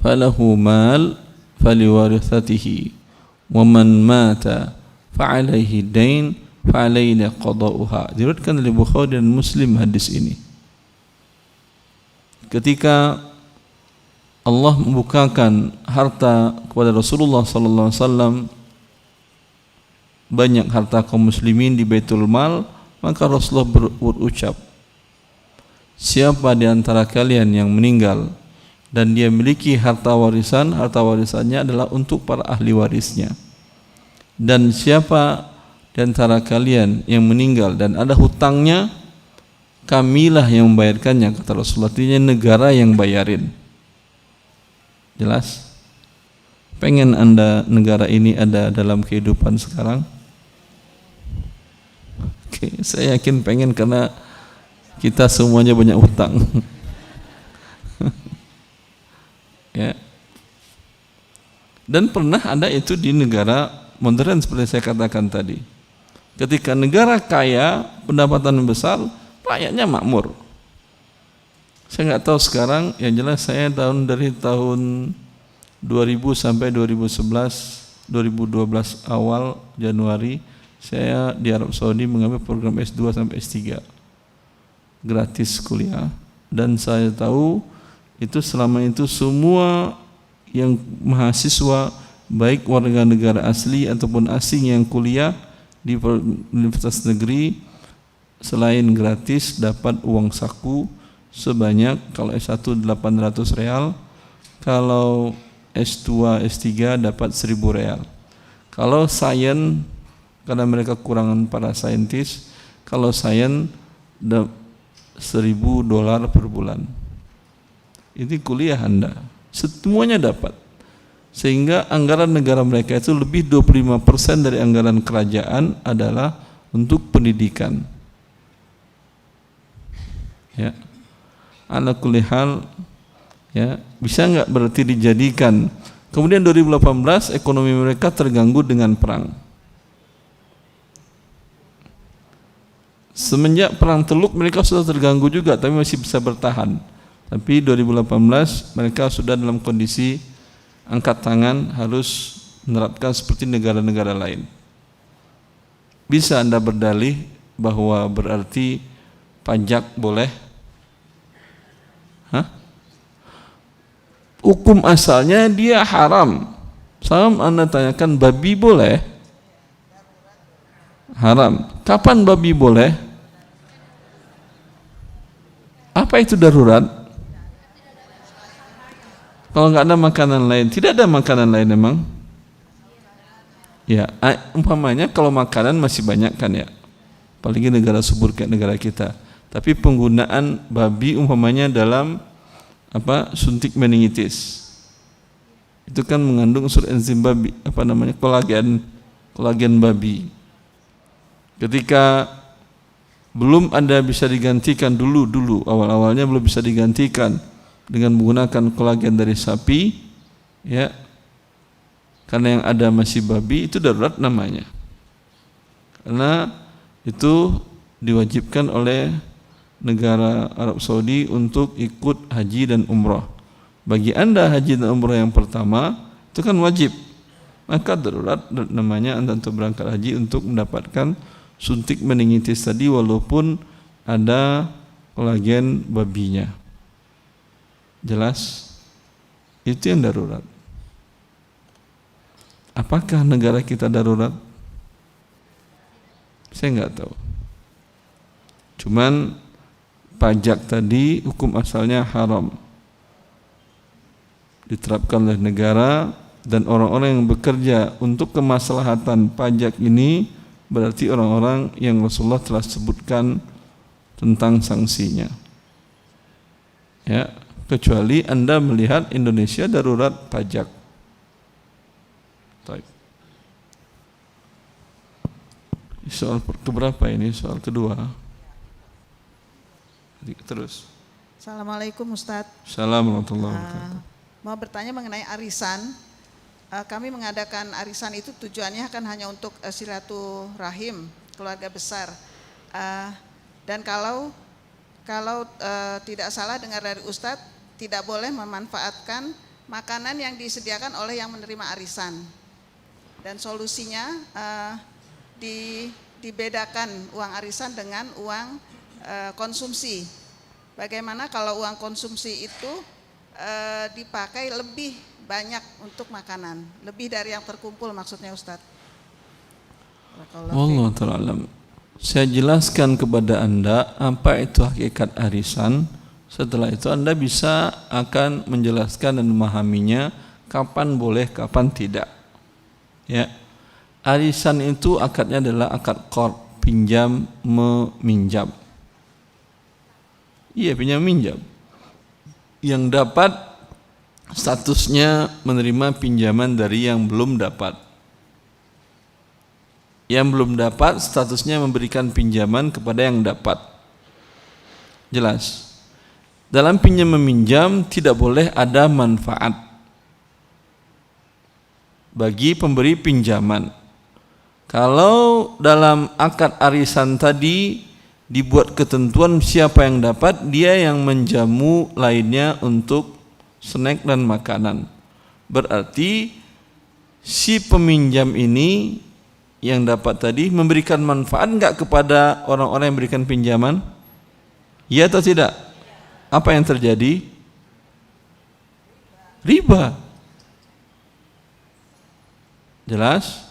falahu mal faliwarithatihi, wa man mata fa'alaihi dain fa'alaina qada'uha. Diriwayatkan oleh Bukhari dan Muslim hadis ini. Ketika Allah membukakan harta kepada Rasulullah sallallahu alaihi wasallam, banyak harta kaum muslimin di Baitul Mal, maka Rasulullah berucap, siapa di antara kalian yang meninggal dan dia memiliki harta warisannya adalah untuk para ahli warisnya. Dan siapa di antara kalian yang meninggal dan ada hutangnya, kamilah yang membayarkannya, kata Rasulullah. Artinya negara yang bayarin. Jelas? Pengen Anda negara ini ada dalam kehidupan sekarang? Oke, saya yakin pengen, karena kita semuanya banyak hutang. Ya. Dan pernah ada itu di negara modern seperti saya katakan tadi. Ketika negara kaya, pendapatan besar, rakyatnya makmur. Saya nggak tahu sekarang, yang jelas saya dari tahun 2000 sampai 2012 awal Januari, saya di Arab Saudi mengambil program S2 sampai S3. Gratis kuliah. Dan saya tahu itu selama itu semua yang mahasiswa, baik warga negara asli ataupun asing yang kuliah di universitas negeri, selain gratis dapat uang saku sebanyak, kalau S1 800 real, kalau S2, S3 dapat 1000 real. Kalau sains, karena mereka kekurangan para saintis, kalau sains $1000 per bulan. Ini kuliah Anda, semuanya dapat. Sehingga anggaran negara mereka itu lebih 25% dari anggaran kerajaan adalah untuk pendidikan. Ya, ala kulli hal, ya, bisa nggak berarti dijadikan. Kemudian 2018 ekonomi mereka terganggu dengan perang. Semenjak perang Teluk mereka sudah terganggu juga, tapi masih bisa bertahan. Tapi 2018 mereka sudah dalam kondisi angkat tangan, harus menerapkan seperti negara-negara lain. Bisa Anda berdalih bahwa berarti pajak boleh? Hukum asalnya dia haram. Sama Anda tanyakan, babi boleh? Haram. Kapan babi boleh? Apa itu darurat? Kalau nggak ada makanan lain, tidak ada makanan lain memang. Ya, umpamanya kalau makanan masih banyak kan ya, apalagi negara subur kayak negara kita. Tapi penggunaan babi umpamanya dalam suntik meningitis, itu kan mengandung unsur enzim babi, kolagen babi. Ketika belum ada bisa digantikan dulu awal-awalnya belum bisa digantikan dengan menggunakan kolagen dari sapi, ya, karena yang ada masih babi, itu darurat namanya. Karena itu diwajibkan oleh negara Arab Saudi untuk ikut haji dan umrah. Bagi Anda haji dan umrah yang pertama itu kan wajib, maka darurat namanya Anda untuk berangkat haji untuk mendapatkan suntik meningitis tadi, walaupun ada kolagen babinya. Jelas? Itu yang darurat. Apakah negara kita darurat? Saya nggak tahu. Cuman pajak tadi hukum asalnya haram, diterapkan oleh negara, dan orang-orang yang bekerja untuk kemaslahatan pajak ini berarti orang-orang yang Rasulullah telah sebutkan tentang sanksinya. Ya, kecuali Anda melihat Indonesia darurat pajak. Baik. Soal keberapa ini? Soal kedua. Terus. Assalamualaikum Ustadz. Assalamualaikum warahmatullahi wabarakatuh. Mau bertanya mengenai arisan. Kami mengadakan arisan itu tujuannya kan hanya untuk silaturahim keluarga besar. Dan kalau tidak salah dengar dari Ustadz, tidak boleh memanfaatkan makanan yang disediakan oleh yang menerima arisan. Dan solusinya dibedakan uang arisan dengan uang konsumsi. Bagaimana kalau uang konsumsi itu dipakai lebih banyak untuk makanan, lebih dari yang terkumpul maksudnya Ustadz. Wallahu ta'ala alam. Saya jelaskan kepada Anda apa itu hakikat arisan. Setelah itu Anda bisa akan menjelaskan dan memahaminya kapan boleh, kapan tidak. Ya. Arisan itu akadnya adalah akad qard, pinjam meminjam. Iya, pinjam minjam. Yang dapat statusnya menerima pinjaman dari yang belum dapat. Yang belum dapat statusnya memberikan pinjaman kepada yang dapat. Jelas. Dalam pinjam meminjam tidak boleh ada manfaat bagi pemberi pinjaman. Kalau dalam akad arisan tadi dibuat ketentuan siapa yang dapat, dia yang menjamu lainnya untuk snack dan makanan. Berarti si peminjam ini yang dapat tadi memberikan manfaat enggak kepada orang-orang yang memberikan pinjaman? Ya atau tidak? Apa yang terjadi? Riba. Jelas?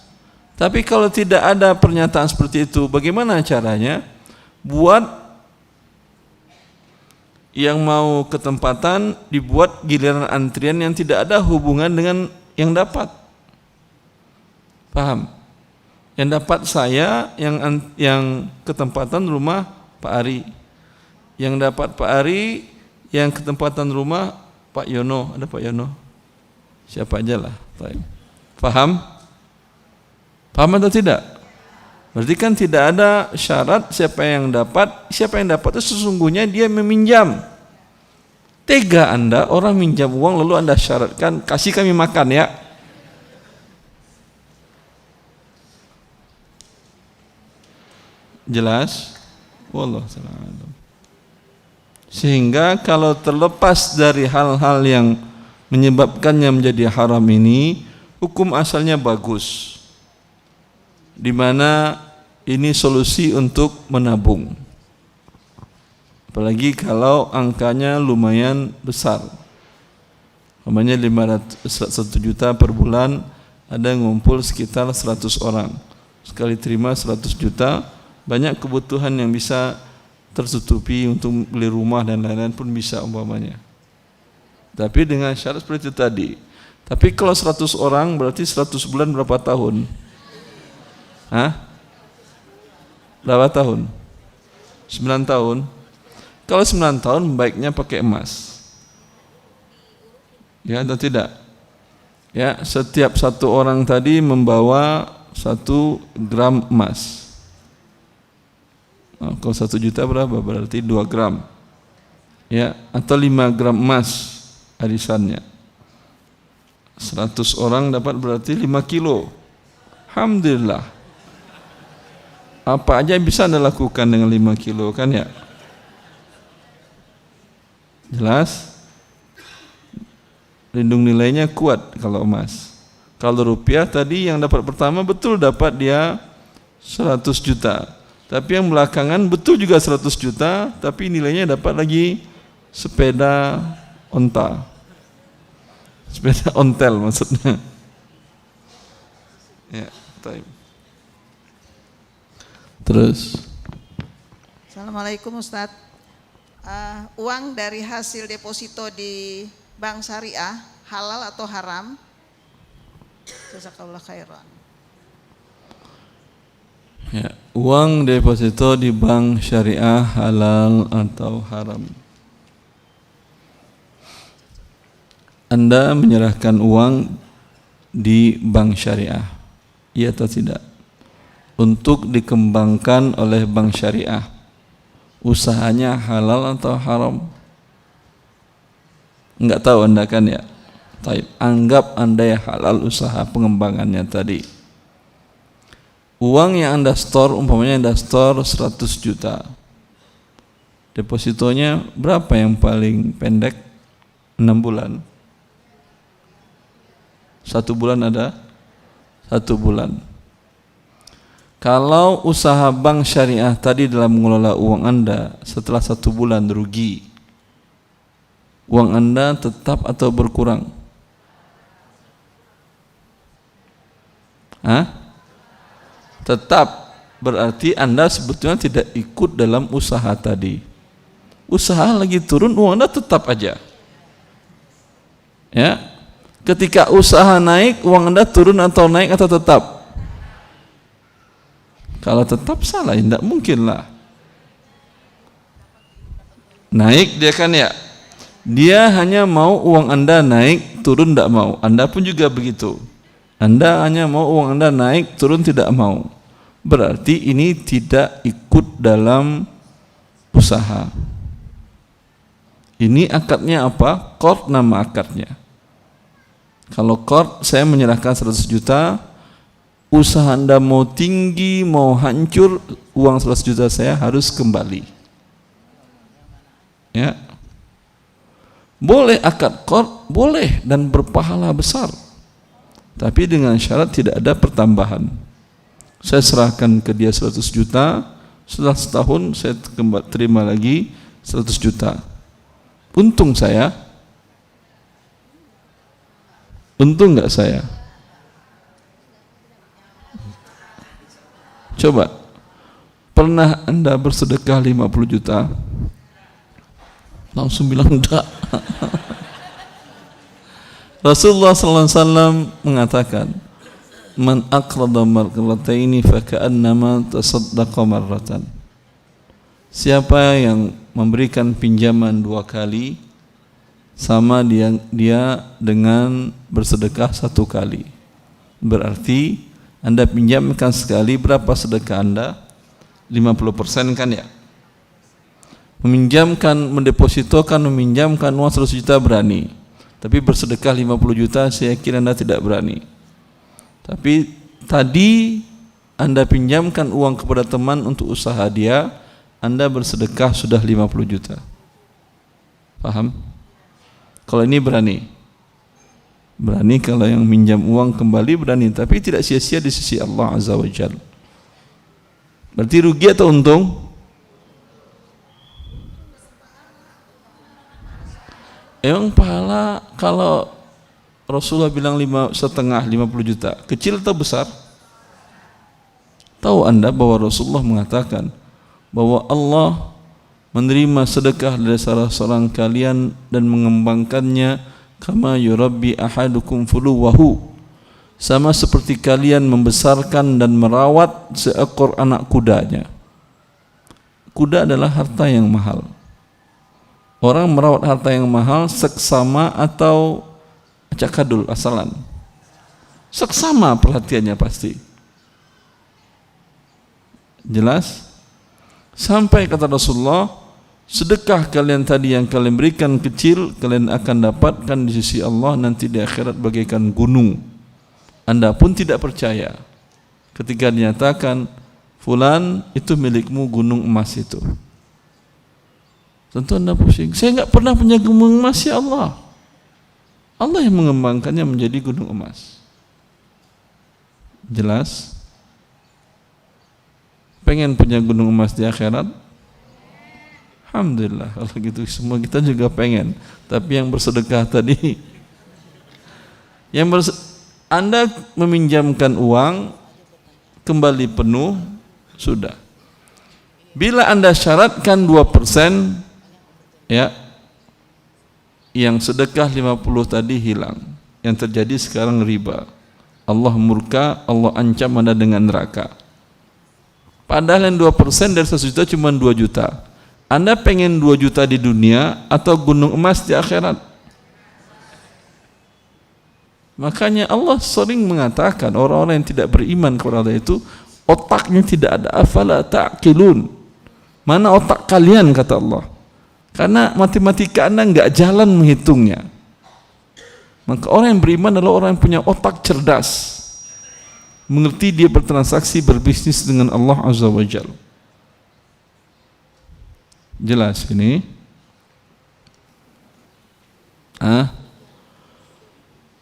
Tapi kalau tidak ada pernyataan seperti itu, bagaimana caranya? Buat yang mau ke tempatan, dibuat giliran antrian yang tidak ada hubungan dengan yang dapat. Paham? Yang dapat saya, yang ke tempatan rumah Pak Ari. Yang dapat Pak Ari, yang ke tempatan rumah Pak Yono. Ada Pak Yono? Siapa aja lah. Paham? Paham atau tidak? Berarti kan tidak ada syarat siapa yang dapat itu sesungguhnya dia meminjam. Tega Anda orang minjam uang lalu Anda syaratkan kasih kami makan ya. Jelas? Wallahu a'lam. Sehingga kalau terlepas dari hal-hal yang menyebabkannya menjadi haram ini, hukum asalnya bagus. Di mana ini solusi untuk menabung. Apalagi kalau angkanya lumayan besar. Namanya 1 juta per bulan, ada yang ngumpul sekitar 100 orang. Sekali terima 100 juta, banyak kebutuhan yang bisa tertutupi untuk beli rumah dan lain-lain pun bisa umpamanya. Tapi dengan syarat seperti itu tadi. Tapi kalau 100 orang berarti 100 bulan berapa tahun? Berapa tahun? 9 tahun. Kalau 9 tahun baiknya pakai emas. Ya atau tidak? Ya, setiap satu orang tadi membawa 1 gram emas. Kalau 1 juta berapa? Berarti 2 gram. Ya, atau 5 gram emas arisannya. 100 orang dapat berarti 5 kilo. Alhamdulillah. Apa aja bisa Anda lakukan dengan 5 kilo kan ya? Jelas? Lindung nilainya kuat kalau emas. Kalau rupiah tadi yang dapat pertama betul dapat dia 100 juta. Tapi yang belakangan betul juga 100 juta, tapi nilainya dapat lagi sepeda onta. Sepeda ontel maksudnya. Ya, baik. Terus. Assalamualaikum Ustadz. Uang dari hasil deposito di bank syariah halal atau haram? Jazakallah khairan. Ya, uang deposito di bank syariah halal atau haram? Anda menyerahkan uang di bank syariah, iya atau tidak? Untuk dikembangkan oleh bank syariah, usahanya halal atau haram? Enggak tahu Anda kan ya? Taib. Anggap Anda ya halal usaha pengembangannya tadi. Uang yang Anda store, umpamanya Anda store 100 juta. Depositonya berapa yang paling pendek? 6 bulan. 1 bulan ada? 1 bulan. Kalau usaha bank syariah tadi dalam mengelola uang Anda setelah 1 bulan rugi, uang Anda tetap atau berkurang? Tetap. Berarti Anda sebetulnya tidak ikut dalam usaha tadi. Usaha lagi turun, uang Anda tetap aja. Ya. Ketika usaha naik, uang Anda turun atau naik atau tetap? Kalau tetap salah, tidak mungkin lah. Naik dia kan ya. Dia hanya mau uang Anda naik, turun tidak mau. Anda pun juga begitu. Anda hanya mau uang Anda naik, turun tidak mau. Berarti ini tidak ikut dalam usaha. Ini akadnya apa? Qard nama akadnya. Kalau qard, saya menyerahkan 100 juta, usaha Anda mau tinggi, mau hancur, uang 100 juta saya harus kembali. Ya. Boleh akad qard, boleh dan berpahala besar. Tapi dengan syarat tidak ada pertambahan. Saya serahkan ke dia 100 juta, setelah setahun saya terima lagi 100 juta. Untung saya? Untung enggak saya? Coba, pernah Anda bersedekah 50 juta? Langsung bilang enggak. Rasulullah SAW mengatakan, man aqrada marrataini faka'annama tasaddaqa marratan. Siapa yang memberikan pinjaman 2 kali, sama dia dengan bersedekah 1 kali. Berarti Anda pinjamkan sekali, berapa sedekah Anda? 50% kan ya? Meminjamkan uang 100 juta berani. Tapi bersedekah 50 juta saya kira Anda tidak berani. Tapi tadi Anda pinjamkan uang kepada teman untuk usaha dia, Anda bersedekah sudah 50 juta. Paham? Kalau ini berani. Berani kalau yang minjam uang kembali berani, tapi tidak sia-sia di sisi Allah Azza wa Jalla. Berarti rugi atau untung? Emang pahala kalau Rasulullah bilang 50 juta, kecil atau besar? Tahu Anda bahwa Rasulullah mengatakan bahwa Allah menerima sedekah dari salah seorang kalian dan mengembangkannya kama yurabbi ahadukum fuluwahu, sama seperti kalian membesarkan dan merawat seekor anak kudanya. Kuda adalah harta yang mahal. Orang merawat harta yang mahal seksama atau acakadul asalan? Seksama perhatiannya pasti. Jelas? Sampai kata Rasulullah, sedekah kalian tadi yang kalian berikan kecil, kalian akan dapatkan di sisi Allah nanti di akhirat bagaikan gunung. Anda pun tidak percaya ketika dinyatakan fulan itu milikmu gunung emas itu. Tentu Anda pusing. Saya enggak pernah punya gunung emas, ya Allah. Allah yang mengembangkannya menjadi gunung emas. Jelas? Pengen punya gunung emas di akhirat? Alhamdulillah, kalau gitu semua kita juga pengen. Tapi yang bersedekah tadi Anda meminjamkan uang kembali penuh, sudah. Bila Anda syaratkan 2%, ya, yang sedekah 50 tadi hilang. Yang terjadi sekarang riba. Allah murka, Allah ancam Anda dengan neraka. Padahal yang 2% dari 100 juta cuma 2 juta. Anda pengen 2 juta di dunia atau gunung emas di akhirat? Makanya Allah sering mengatakan orang-orang yang tidak beriman kepada Allah itu otaknya tidak ada. Afala ta'qilun. Mana otak kalian, kata Allah. Karena matematika Anda enggak jalan menghitungnya. Maka orang yang beriman adalah orang yang punya otak cerdas, mengerti dia bertransaksi, berbisnis dengan Allah Azza wa Jalla. Jelas ini?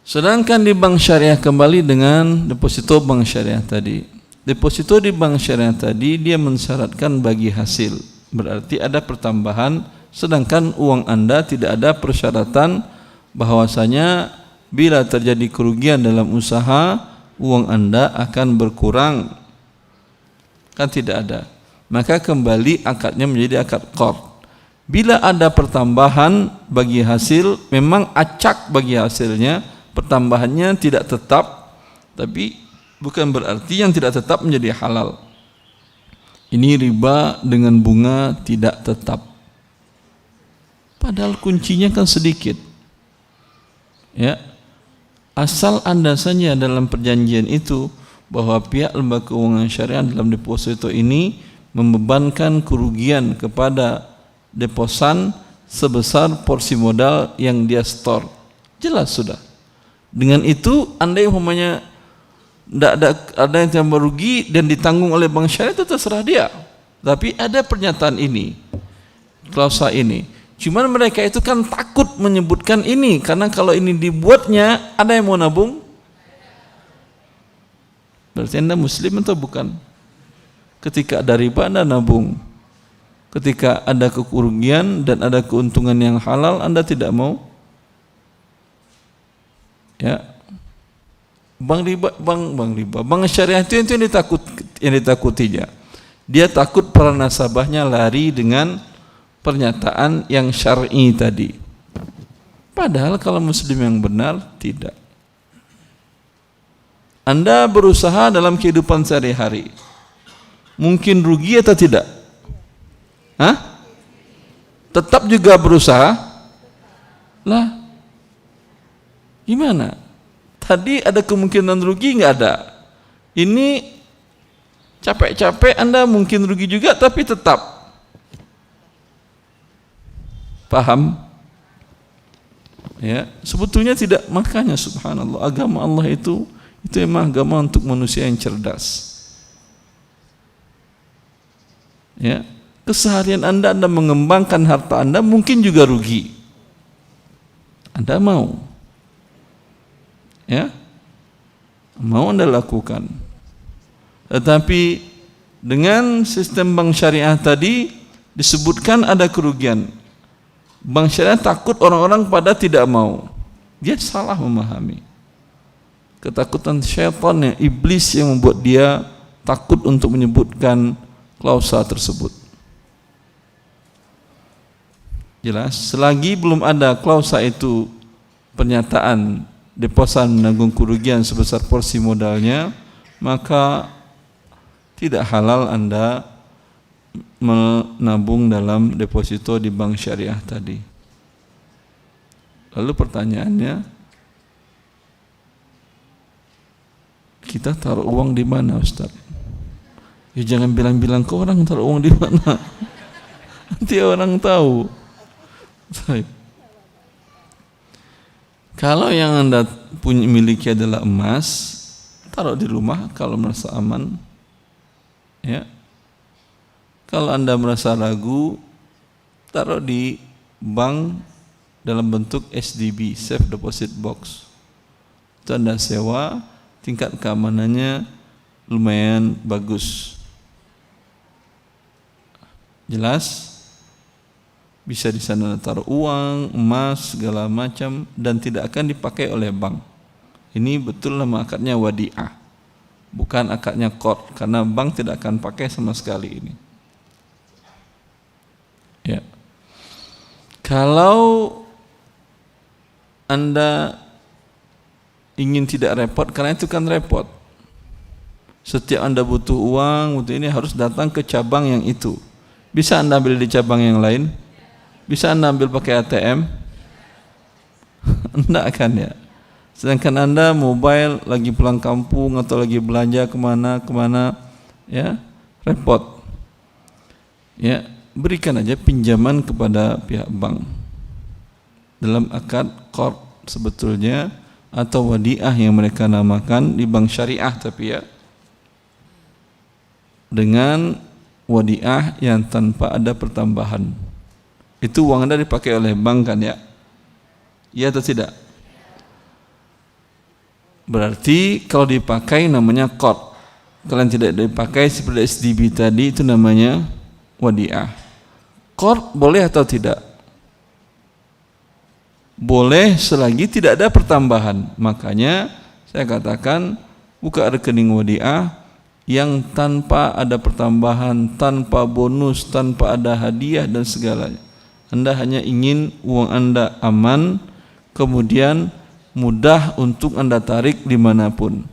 Sedangkan di bank syariah kembali dengan deposito bank syariah tadi. Deposito di bank syariah tadi dia mensyaratkan bagi hasil, berarti ada pertambahan, sedangkan uang Anda tidak ada persyaratan bahwasanya bila terjadi kerugian dalam usaha, uang Anda akan berkurang. Kan tidak ada. Maka kembali akadnya menjadi akad qard. Bila ada pertambahan bagi hasil, memang acak bagi hasilnya, pertambahannya tidak tetap, tapi bukan berarti yang tidak tetap menjadi halal. Ini riba dengan bunga tidak tetap. Padahal kuncinya kan sedikit. Ya, asal Anda saja dalam perjanjian itu bahwa pihak lembaga keuangan syariah dalam deposito ini membebankan kerugian kepada deposan sebesar porsi modal yang dia store. Jelas sudah. Dengan itu Anda yang umpamanya tidak ada yang merugi dan ditanggung oleh bank syariah, itu terserah dia. Tapi ada pernyataan ini, klausa ini. Cuman mereka itu kan takut menyebutkan ini, karena kalau ini dibuatnya ada yang mau nabung. Berarti Anda muslim atau bukan? Ketika ada riba Anda nabung. Ketika ada kerugian dan ada keuntungan yang halal Anda tidak mau. Ya. Bank syariah itu yang ditakutinya. Dia takut para nasabahnya lari dengan pernyataan yang syar'i tadi. Padahal kalau muslim yang benar tidak. Anda berusaha dalam kehidupan sehari-hari, mungkin rugi atau tidak? Tetap juga berusaha? Lah, gimana? Tadi ada kemungkinan rugi, nggak ada. Ini capek-capek Anda mungkin rugi juga, tapi tetap. Paham? Ya, sebetulnya tidak, makanya subhanallah, agama Allah itu memang agama untuk manusia yang cerdas. Ya, keseharian Anda mengembangkan harta Anda mungkin juga rugi. Anda mau? Ya, mau Anda lakukan. Tetapi dengan sistem bank syariah tadi disebutkan ada kerugian. Bank syariah takut orang-orang pada tidak mau. Dia salah memahami. Ketakutan syaitan, iblis yang membuat dia takut untuk menyebutkan klausa tersebut. Jelas, selagi belum ada klausa itu, pernyataan deposan menanggung kerugian sebesar porsi modalnya, maka tidak halal Anda menabung dalam deposito di bank syariah tadi. Lalu pertanyaannya, kita taruh uang di mana, Ustaz? Ya jangan bilang-bilang ke orang taruh uang di mana. Nanti orang tahu. Kalau yang Anda punya miliki adalah emas, taruh di rumah kalau merasa aman. Ya. Kalau Anda merasa ragu, taruh di bank dalam bentuk SDB, Safe Deposit Box. Itu Anda sewa, tingkat keamanannya lumayan bagus. Jelas? Bisa di sana taruh uang, emas, segala macam, dan tidak akan dipakai oleh bank. Ini betul nama akadnya wadi'ah, bukan akadnya qard, karena bank tidak akan pakai sama sekali ini. Ya. Kalau Anda ingin tidak repot, karena itu kan repot. Setiap Anda butuh uang, butuh ini harus datang ke cabang yang itu. Bisa Anda ambil di cabang yang lain? Bisa Anda ambil pakai ATM? Enggak kan ya? Sedangkan Anda mobile lagi pulang kampung atau lagi belanja kemana, ya repot. Ya, berikan aja pinjaman kepada pihak bank dalam akad qard sebetulnya, atau wadiah yang mereka namakan di bank syariah, tapi ya dengan wadiah yang tanpa ada pertambahan. Itu uang Anda dipakai oleh bank kan ya? Iya atau tidak? Berarti kalau dipakai namanya qard. Kalau tidak dipakai seperti SDB tadi, itu namanya wadiah. Qard boleh atau tidak? Boleh selagi tidak ada pertambahan. Makanya saya katakan buka rekening wadiah yang tanpa ada pertambahan, tanpa bonus, tanpa ada hadiah dan segalanya. Anda hanya ingin uang Anda aman, kemudian mudah untuk Anda tarik dimanapun.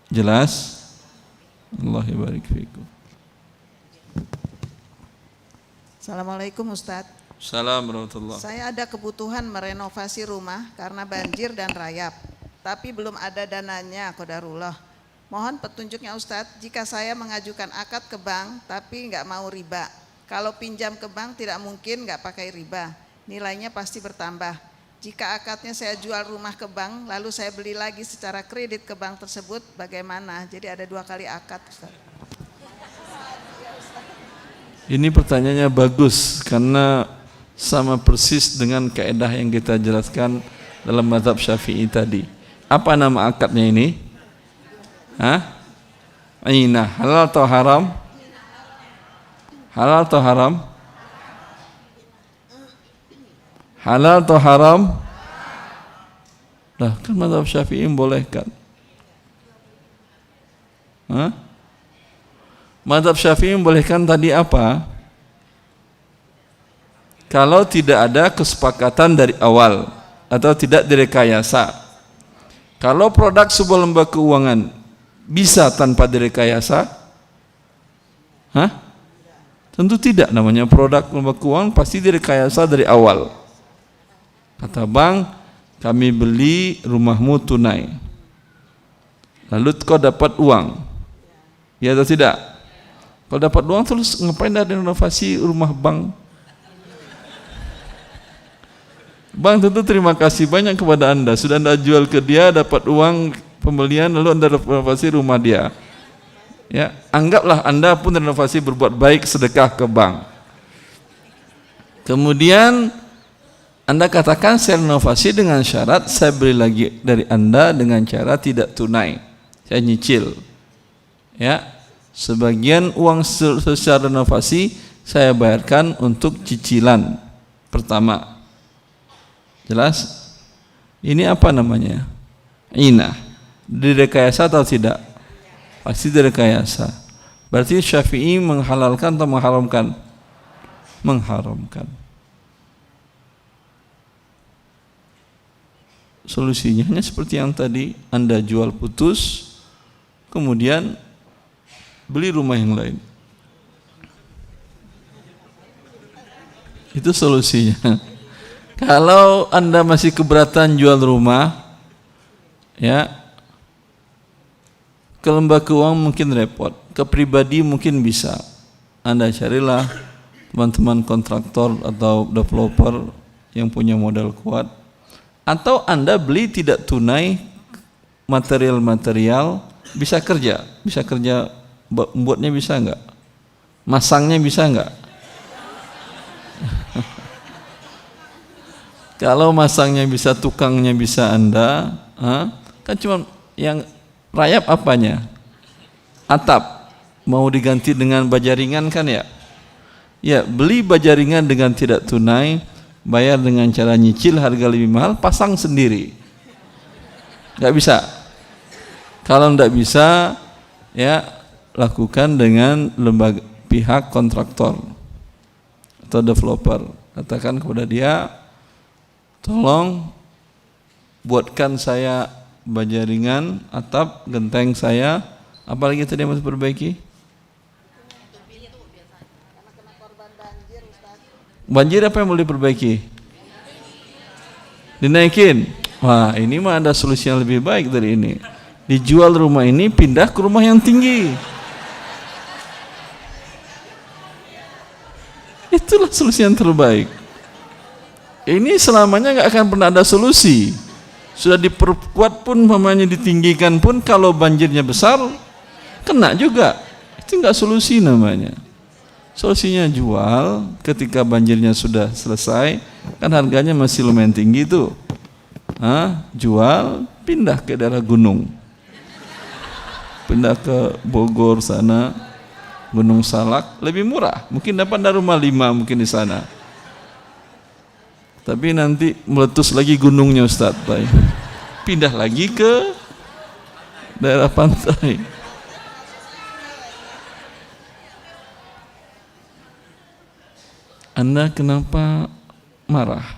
Jelas? Allah barik fikum. Assalamualaikum Ustadz. Assalamualaikum warahmatullahi. Saya ada kebutuhan merenovasi rumah karena banjir dan rayap, tapi belum ada dananya, qadarullah. Mohon petunjuknya Ustadz, jika saya mengajukan akad ke bank tapi nggak mau riba, kalau pinjam ke bank tidak mungkin nggak pakai riba, nilainya pasti bertambah. Jika akadnya saya jual rumah ke bank, lalu saya beli lagi secara kredit ke bank tersebut, bagaimana? Jadi ada 2 kali akad Ustadz. Ini pertanyaannya bagus karena sama persis dengan kaidah yang kita jelaskan dalam mazhab Syafi'i tadi. Apa nama akadnya ini? Ainah. Halal atau haram? Halal atau haram? Halal atau haram? Lah kan mazhab Syafi'i membolehkan. Mazhab Syafi'i membolehkan tadi apa? Kalau tidak ada kesepakatan dari awal atau tidak direkayasa. Kalau produk sebuah lembaga keuangan bisa tanpa direkayasa? Tentu tidak. Namanya produk lembaga keuangan pasti direkayasa dari awal. Kata bank, kami beli rumahmu tunai. Lalu kau dapat uang. Ya atau tidak? Kalau dapat uang terus ngapain ada renovasi rumah bank? Bank tentu terima kasih banyak kepada Anda. Sudah Anda jual ke dia, dapat uang pembelian, lalu Anda renovasi rumah dia. Ya, anggaplah Anda pun renovasi berbuat baik, sedekah ke bank. Kemudian Anda katakan saya renovasi dengan syarat saya beli lagi dari Anda dengan cara tidak tunai. Saya nyicil. Ya, sebagian uang secara renovasi saya bayarkan untuk cicilan pertama. Jelas? Ini apa namanya? Inah. Direkayasa atau tidak? Pasti direkayasa. Berarti Syafi'i menghalalkan atau mengharamkan? Mengharamkan. Solusinya hanya seperti yang tadi, Anda jual putus, kemudian beli rumah yang lain. Itu solusinya. Kalau Anda masih keberatan jual rumah, ya, ke lembaga keuangan mungkin repot, ke pribadi mungkin bisa. Anda carilah teman-teman kontraktor atau developer yang punya modal kuat, atau Anda beli tidak tunai material-material, bisa kerja buatnya bisa enggak? Masangnya bisa enggak? Kalau masangnya bisa, tukangnya bisa Anda, kan cuma yang rayap apanya? Atap. Mau diganti dengan baja ringan kan ya? Ya, beli baja ringan dengan tidak tunai, bayar dengan cara nyicil harga lebih mahal, pasang sendiri. Nggak bisa. Kalau nggak bisa, ya lakukan dengan lembaga pihak kontraktor atau developer. Katakan kepada dia, tolong buatkan saya baja ringan, atap, genteng saya, apalagi tadi yang harus perbaiki? Banjir apa yang boleh diperbaiki? Dinaikin. Wah, ini mah ada solusi yang lebih baik dari ini. Dijual rumah ini, pindah ke rumah yang tinggi. Itulah solusi yang terbaik. Ini selamanya nggak akan pernah ada solusi. Sudah diperkuat pun, mamanya ditinggikan pun, kalau banjirnya besar, kena juga. Itu nggak solusi namanya. Solusinya jual, ketika banjirnya sudah selesai, kan harganya masih lumayan tinggi tuh. Jual, pindah ke daerah gunung, pindah ke Bogor sana, Gunung Salak, lebih murah, mungkin dapat dari rumah 5 mungkin di sana. Tapi nanti meletus lagi gunungnya Ustaz, pindah lagi ke daerah pantai. Anda kenapa marah?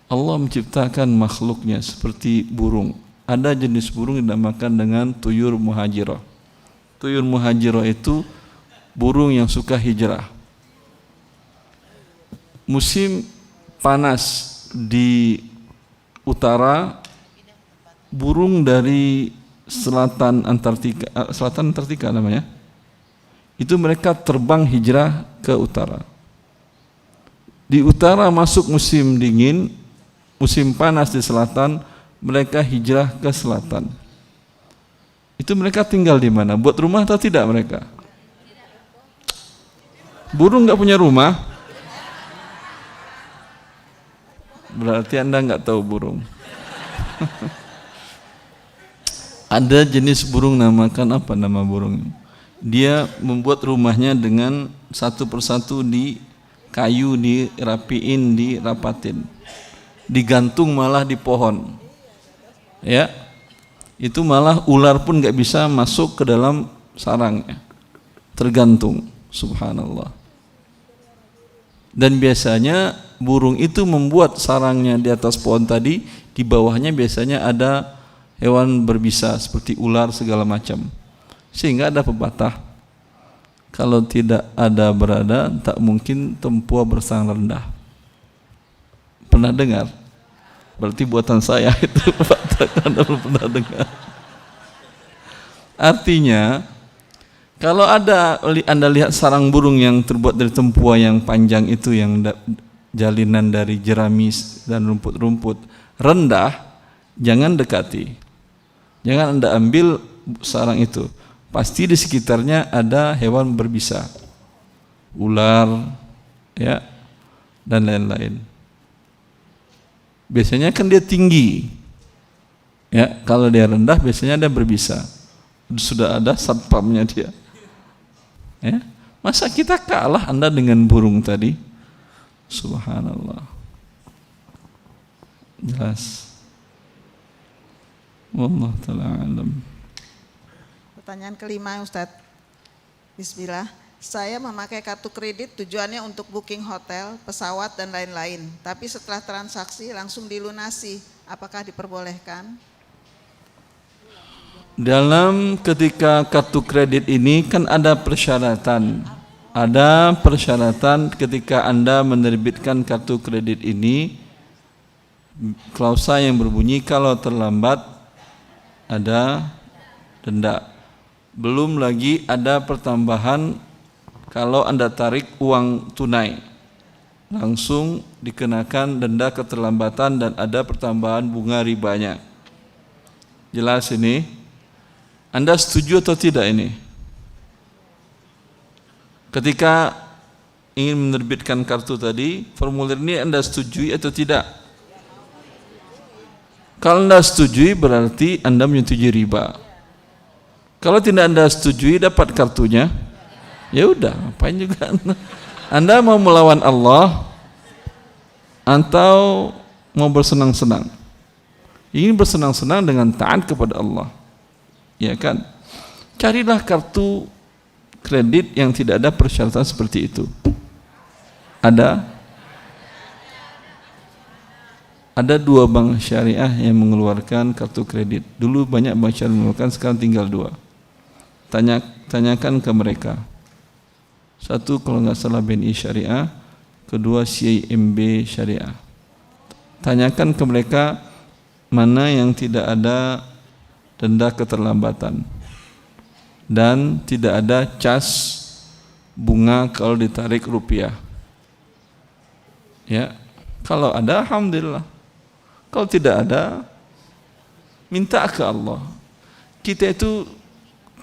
Allah menciptakan makhluknya seperti burung. Ada jenis burung yang dinamakan dengan tuyur muhajirah. Tuyur muhajirah itu burung yang suka hijrah. Musim panas di utara, burung dari selatan Antartika namanya, itu mereka terbang hijrah ke utara. Di utara masuk musim dingin, musim panas di selatan, mereka hijrah ke selatan. Itu mereka tinggal di mana? Buat rumah atau tidak mereka? Burung nggak punya rumah? Berarti Anda nggak tahu burung. Ada jenis burung, namakan apa nama burung? Dia membuat rumahnya dengan satu persatu di kayu, dirapiin, dirapatin, digantung malah di pohon. Ya, itu malah ular pun nggak bisa masuk ke dalam sarangnya, tergantung. Subhanallah. Dan biasanya burung itu membuat sarangnya di atas pohon tadi, di bawahnya biasanya ada hewan berbisa seperti ular segala macam, sehingga ada pepatah, kalau tidak ada berada, tak mungkin tempuh bersang rendah. Pernah dengar? Berarti buatan saya itu pepatah, Anda belum pernah dengar. Artinya, kalau Anda lihat sarang burung yang terbuat dari tempuah yang panjang itu, yang jalinan dari jerami dan rumput-rumput rendah, jangan dekati. Jangan Anda ambil sarang itu. Pasti di sekitarnya ada hewan berbisa, ular, ya, dan lain-lain. Biasanya kan dia tinggi, ya. Kalau dia rendah, biasanya dia berbisa. Sudah ada satpamnya dia. Ya. Masa kita kalah Anda dengan burung tadi? Subhanallah. Jelas. Wallahu ta'ala alam. Pertanyaan kelima, Ustadz. Bismillah. Saya memakai kartu kredit tujuannya untuk booking hotel, pesawat, dan lain-lain. Tapi setelah transaksi langsung dilunasi. Apakah diperbolehkan? Dalam ketika kartu kredit ini kan ada persyaratan. Ada persyaratan ketika Anda menerbitkan kartu kredit ini. Klausa yang berbunyi kalau terlambat ada denda. Belum lagi ada pertambahan kalau Anda tarik uang tunai, langsung dikenakan denda keterlambatan dan ada pertambahan bunga ribanya. Jelas ini? Anda setuju atau tidak ini? Ketika ingin menerbitkan kartu tadi, formulir ini Anda setujui atau tidak? Kalau Anda setujui berarti Anda menyetujui riba. Kalau tidak Anda setujui dapat kartunya, ya udah, ngapain juga Anda mau melawan Allah? atau mau bersenang-senang. Ingin bersenang-senang dengan taat kepada Allah, ya kan? Carilah kartu kredit yang tidak ada persyaratan seperti itu. Ada 2 bank syariah yang mengeluarkan kartu kredit. Dulu banyak bank syariah mengeluarkan, sekarang tinggal 2. Tanyakan ke mereka. Satu kalau nggak salah BNI Syariah, kedua CIMB Syariah. Tanyakan ke mereka mana yang tidak ada denda keterlambatan dan tidak ada cas bunga kalau ditarik rupiah. Ya, kalau ada alhamdulillah. Kalau tidak ada, minta ke Allah. Kita itu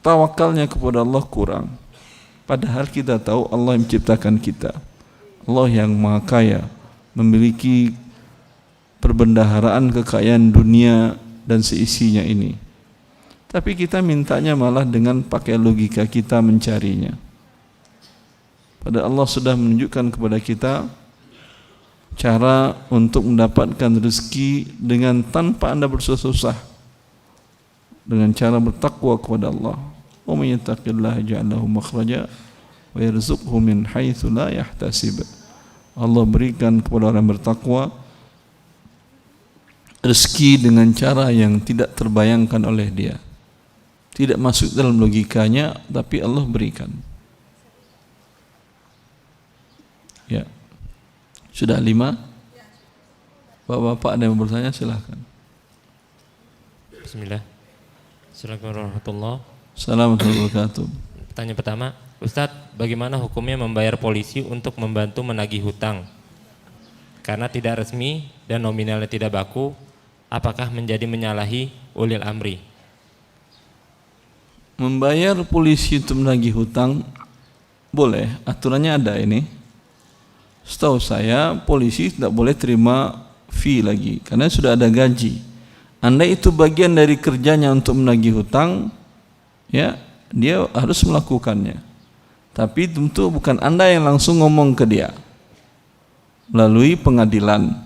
tawakalnya kepada Allah kurang. Padahal kita tahu Allah yang menciptakan kita. Allah yang Maha Kaya, memiliki perbendaharaan kekayaan dunia dan seisinya ini. Tapi kita mintanya malah dengan pakai logika kita mencarinya. Padahal Allah sudah menunjukkan kepada kita cara untuk mendapatkan rezeki dengan tanpa Anda bersusah-susah, dengan cara bertakwa kepada Allah. Wa may yattaqillaha yaj'al lahu makhraja wa yarzuqhu min haitsu la yahtasib. Allah berikan kepada orang yang bertakwa rezeki dengan cara yang tidak terbayangkan oleh dia, tidak masuk dalam logikanya, tapi Allah berikan. Ya. Sudah 5? Bapak-bapak ada yang bertanya, silahkan. Bismillah. Assalamualaikum warahmatullahi wabarakatuh. Assalamualaikum warahmatullahi wabarakatuh. Pertanyaan pertama, Ustadz, bagaimana hukumnya membayar polisi untuk membantu menagih hutang? Karena tidak resmi dan nominalnya tidak baku, apakah menjadi menyalahi ulil amri? Membayar polisi untuk menagih hutang boleh, aturannya ada ini. Setahu saya polisi tidak boleh terima fee lagi karena sudah ada gaji. Anda itu bagian dari kerjanya untuk menagih hutang, ya, dia harus melakukannya. Tapi tentu bukan Anda yang langsung ngomong ke dia, melalui pengadilan.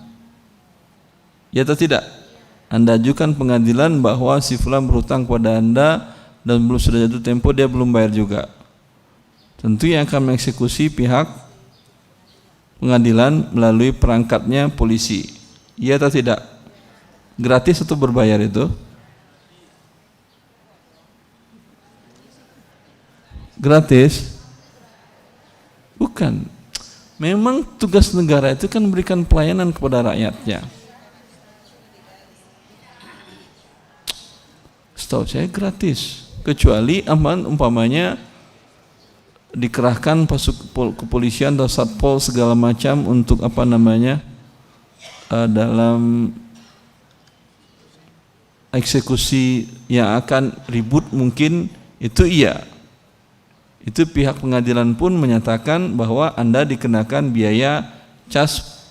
Ya atau tidak? Anda ajukan pengadilan bahwa si fulan berhutang kepada Anda dan belum sudah jatuh tempo dia belum bayar juga. Tentu yang akan mengeksekusi pihak pengadilan melalui perangkatnya polisi. Iya atau tidak? Gratis atau berbayar itu? Gratis? Bukan. Memang tugas negara itu kan memberikan pelayanan kepada rakyatnya. Setahu saya gratis, kecuali umpamanya dikerahkan kepolisian atau satpol segala macam untuk dalam eksekusi yang akan ribut, mungkin itu iya. Itu pihak pengadilan pun menyatakan bahwa Anda dikenakan biaya cas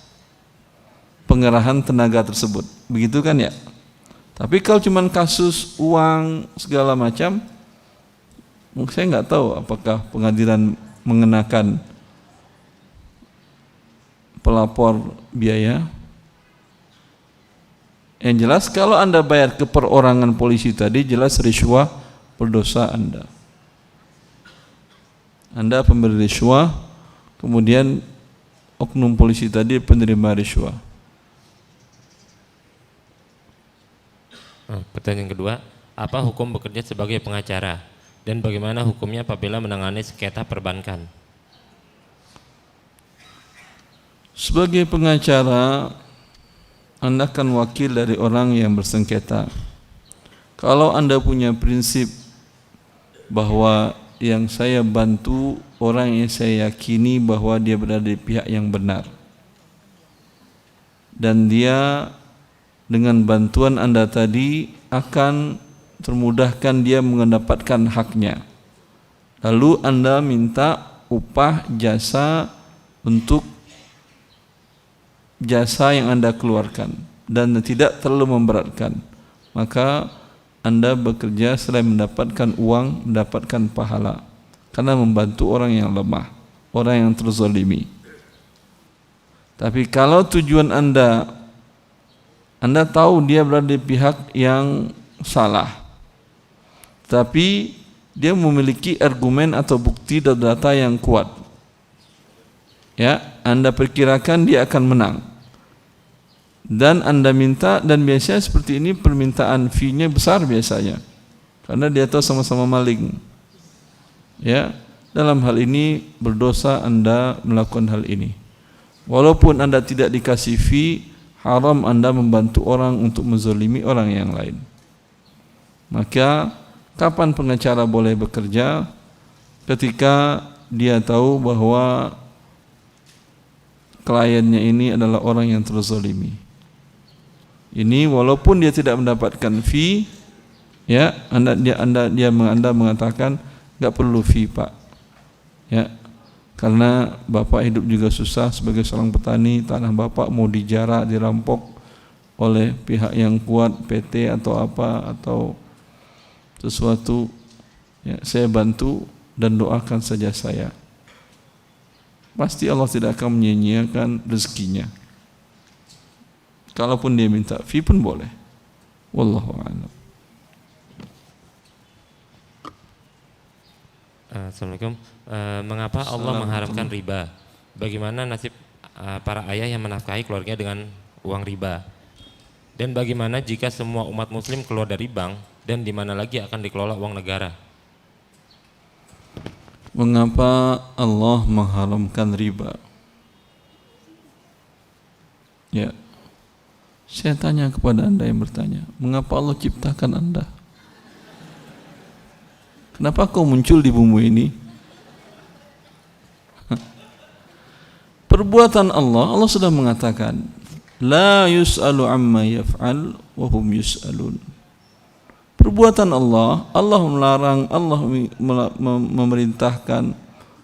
pengerahan tenaga tersebut, begitu kan ya? Tapi kalau cuma kasus uang segala macam, saya nggak tahu apakah pengadilan mengenakan pelapor biaya. Yang jelas kalau Anda bayar ke perorangan polisi tadi, jelas riswah berdosa Anda. Anda pemberi riswah, kemudian oknum polisi tadi penerima riswah. Pertanyaan kedua, apa hukum bekerja sebagai pengacara? Dan bagaimana hukumnya apabila menangani sengketa perbankan? Sebagai pengacara, Anda kan wakil dari orang yang bersengketa. Kalau Anda punya prinsip bahwa yang saya bantu orang yang saya yakini bahwa dia berada di pihak yang benar, dan dia dengan bantuan Anda tadi akan termudahkan dia mendapatkan haknya, lalu Anda minta upah jasa untuk jasa yang Anda keluarkan dan tidak terlalu memberatkan, maka Anda bekerja selain mendapatkan uang, mendapatkan pahala karena membantu orang yang lemah, orang yang terzalimi. Tapi kalau tujuan Anda tahu dia berada di pihak yang salah, tapi dia memiliki argumen atau bukti dan data yang kuat, ya, Anda perkirakan dia akan menang, dan Anda minta, dan biasanya seperti ini permintaan fee-nya besar biasanya, karena dia tahu sama-sama maling, ya. Dalam hal ini berdosa Anda melakukan hal ini. Walaupun Anda tidak dikasih fee, haram Anda membantu orang untuk menzalimi orang yang lain. Maka kapan pengacara boleh bekerja? Ketika dia tahu bahwa kliennya ini adalah orang yang terzalimi. Ini walaupun dia tidak mendapatkan fee, ya, Anda mengatakan enggak perlu fee, Pak. Ya. Karena Bapak hidup juga susah sebagai seorang petani, tanah Bapak mau dijarah, dirampok oleh pihak yang kuat, PT atau apa atau sesuatu, ya, saya bantu dan doakan saja saya. Pasti Allah tidak akan menyia-nyiakan rezekinya. Kalaupun dia minta fee pun boleh. Wallahu a'lam. Assalamualaikum. Mengapa Allah mengharamkan riba? Bagaimana nasib para ayah yang menafkahi keluarga dengan uang riba? Dan bagaimana jika semua umat muslim keluar dari bank, dan di mana lagi akan dikelola uang negara? Mengapa Allah mengharamkan riba? Ya, saya tanya kepada Anda yang bertanya, mengapa Allah ciptakan Anda? Kenapa kau muncul di bumi ini? Perbuatan Allah sudah mengatakan, la yus'alu amma yaf'al wa hum yus'alun. Perbuatan Allah melarang, Allah memerintahkan,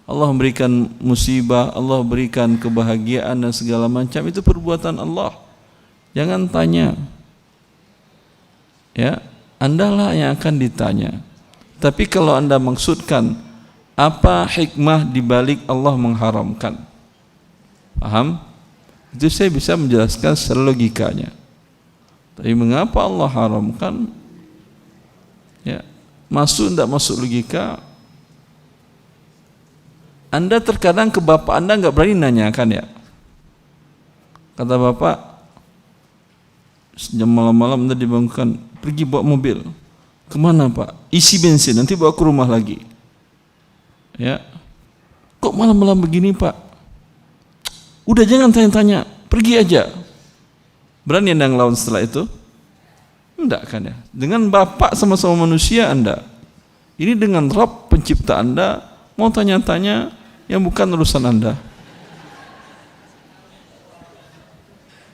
Allah memberikan musibah, Allah berikan kebahagiaan dan segala macam, itu perbuatan Allah. Jangan tanya. Ya, Andalah yang akan ditanya. Tapi kalau Anda maksudkan apa hikmah di balik Allah mengharamkan, paham? Itu saya bisa menjelaskan secara logikanya. Tapi mengapa Allah haramkan? Ya, masuk tidak masuk logika? Anda terkadang ke bapak Anda nggak berani nanyakan, ya. Kata bapak, jam malam-malam Anda dibangunkan, pergi bawa mobil. Kemana, Pak? Isi bensin, nanti bawa ke rumah lagi. Ya, kok malam-malam begini, Pak? Udah jangan tanya-tanya, pergi aja. Berani Anda ngelawan setelah itu? Enggak kan, ya? Dengan bapak sama-sama manusia Anda. Ini dengan Rabb pencipta Anda, mau tanya-tanya yang bukan urusan Anda.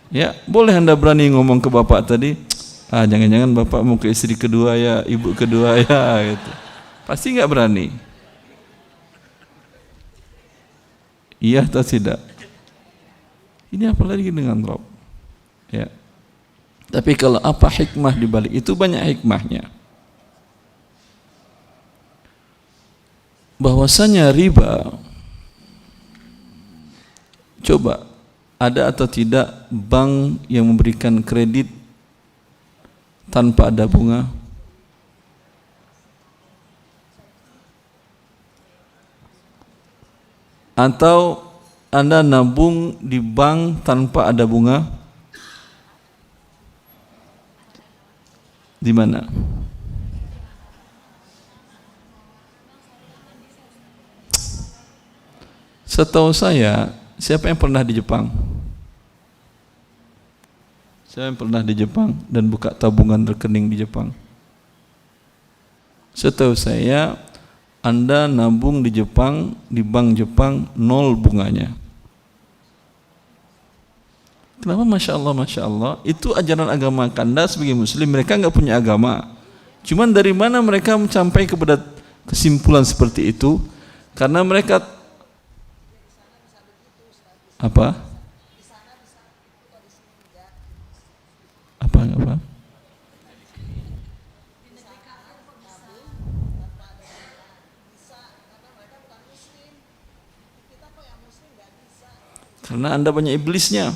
Ya, boleh Anda berani ngomong ke bapak tadi, jangan-jangan bapak mau ke istri kedua ya, ibu kedua ya, gitu. Pasti nggak berani. Iya atau tidak? Ini apalagi dengan Rabb. Ya. Tapi kalau apa hikmah di balik itu, banyak hikmahnya. Bahwasanya riba, coba ada atau tidak bank yang memberikan kredit tanpa ada bunga? Atau Anda nabung di bank tanpa ada bunga? Di mana? Setahu saya, siapa yang pernah di Jepang? Saya yang pernah di Jepang dan buka tabungan rekening di Jepang. Setahu saya, Anda nabung di Jepang, di bank Jepang, 0 bunganya. Kenapa? Masya Allah, itu ajaran agama Anda sebagai muslim. Mereka nggak punya agama. Cuman dari mana mereka mencapai kepada kesimpulan seperti itu? Karena mereka apa? Apa? Karena Anda banyak iblisnya.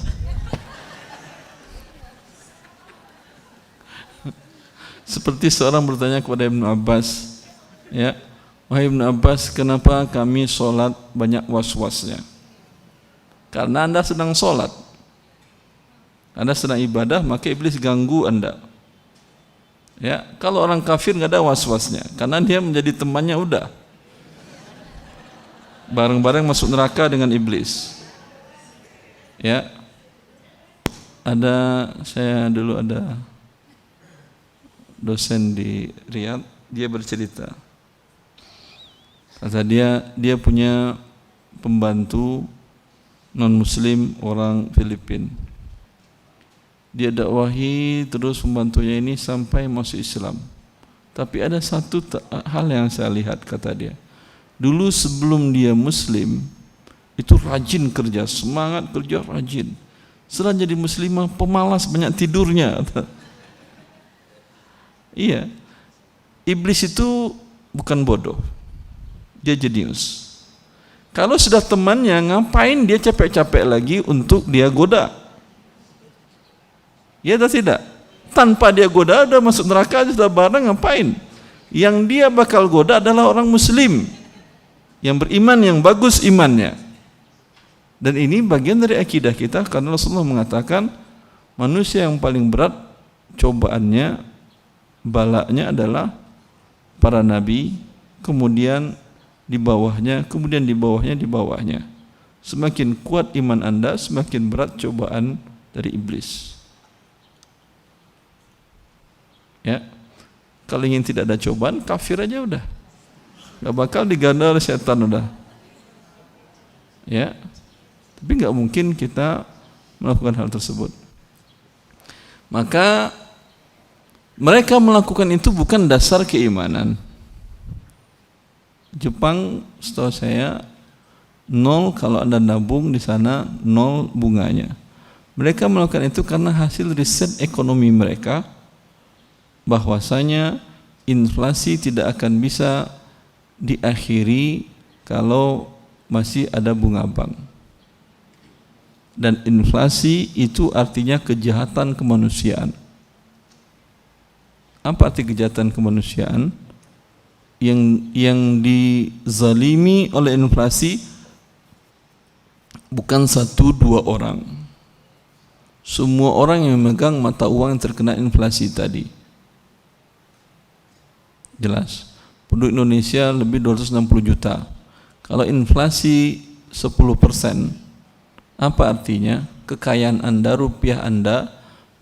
Seperti seorang bertanya kepada Ibnu Abbas, ya, wahai Ibnu Abbas, kenapa kami sholat banyak was-wasnya? Karena Anda sedang sholat, Anda sedang ibadah, maka iblis ganggu Anda. Ya, kalau orang kafir nggak ada was-wasnya, karena dia menjadi temannya udah. Bareng-bareng masuk neraka dengan iblis. Ya, saya dulu ada dosen di Riyadh, dia bercerita, kata dia punya pembantu non muslim orang Filipina. Dia dakwahi terus pembantunya ini sampai masuk Islam. Tapi ada satu hal yang saya lihat, kata dia, dulu sebelum dia muslim itu rajin kerja, semangat kerja, rajin. Setelah jadi muslimah pemalas, banyak tidurnya. Iya, iblis itu bukan bodoh, dia jenius. Kalau sudah temannya, ngapain dia capek-capek lagi untuk dia goda? Ya atau tidak? Tanpa dia goda, udah masuk neraka, sudah bareng, ngapain? Yang dia bakal goda adalah orang muslim yang beriman, yang bagus imannya. Dan ini bagian dari akidah kita, karena Rasulullah mengatakan manusia yang paling berat cobaannya, balaknya adalah para nabi, kemudian di bawahnya, kemudian di bawahnya, di bawahnya. Semakin kuat iman Anda, semakin berat cobaan dari iblis. Ya, kalau ingin tidak ada cobaan, kafir aja udah, gak bakal diganda oleh setan udah. Ya, tapi gak mungkin kita melakukan hal tersebut. Maka mereka melakukan itu bukan dasar keimanan. Jepang setahu saya 0 kalau Anda nabung di sana, 0 bunganya. Mereka melakukan itu karena hasil riset ekonomi mereka, bahwasanya inflasi tidak akan bisa diakhiri kalau masih ada bunga bank. Dan inflasi itu artinya kejahatan kemanusiaan. Apa arti kejahatan kemanusiaan? Yang dizalimi oleh inflasi bukan 1-2 orang. Semua orang yang memegang mata uang yang terkena inflasi tadi. Jelas. Penduduk Indonesia lebih 260 juta. Kalau inflasi 10%, apa artinya? Kekayaan Anda, rupiah Anda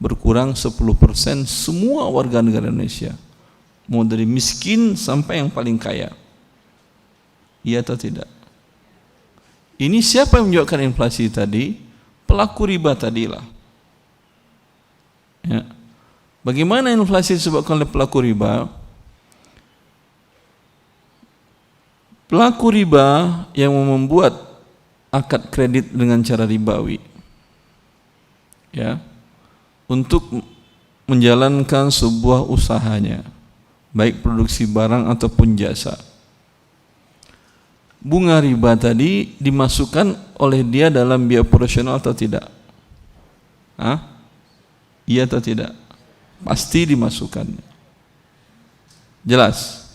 berkurang 10%, semua warga negara Indonesia, mau dari miskin sampai yang paling kaya. Iya atau tidak? Ini siapa yang menyebabkan inflasi tadi? Pelaku riba tadilah. Ya. Bagaimana inflasi disebabkan oleh pelaku riba? Pelaku riba yang membuat akad kredit dengan cara ribawi, ya, untuk menjalankan sebuah usahanya, baik produksi barang ataupun jasa. Bunga riba tadi dimasukkan oleh dia dalam biaya operasional atau tidak? Iya atau tidak? Pasti dimasukkan. Jelas.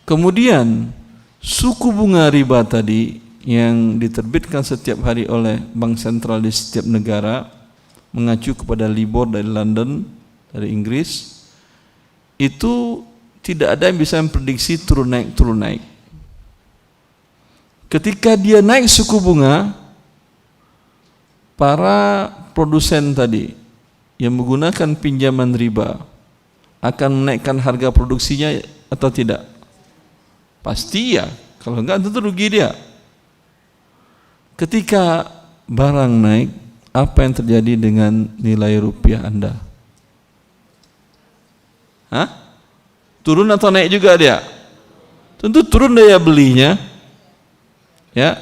Kemudian suku bunga riba tadi yang diterbitkan setiap hari oleh bank sentral di setiap negara, mengacu kepada LIBOR dari London, dari Inggris, itu tidak ada yang bisa memprediksi turun naik. Ketika dia naik suku bunga, para produsen tadi yang menggunakan pinjaman riba akan menaikkan harga produksinya atau tidak? Pasti ya, kalau enggak tentu rugi dia. Ketika barang naik, apa yang terjadi dengan nilai rupiah Anda? Turun atau naik juga dia? Tentu turun daya belinya. Ya.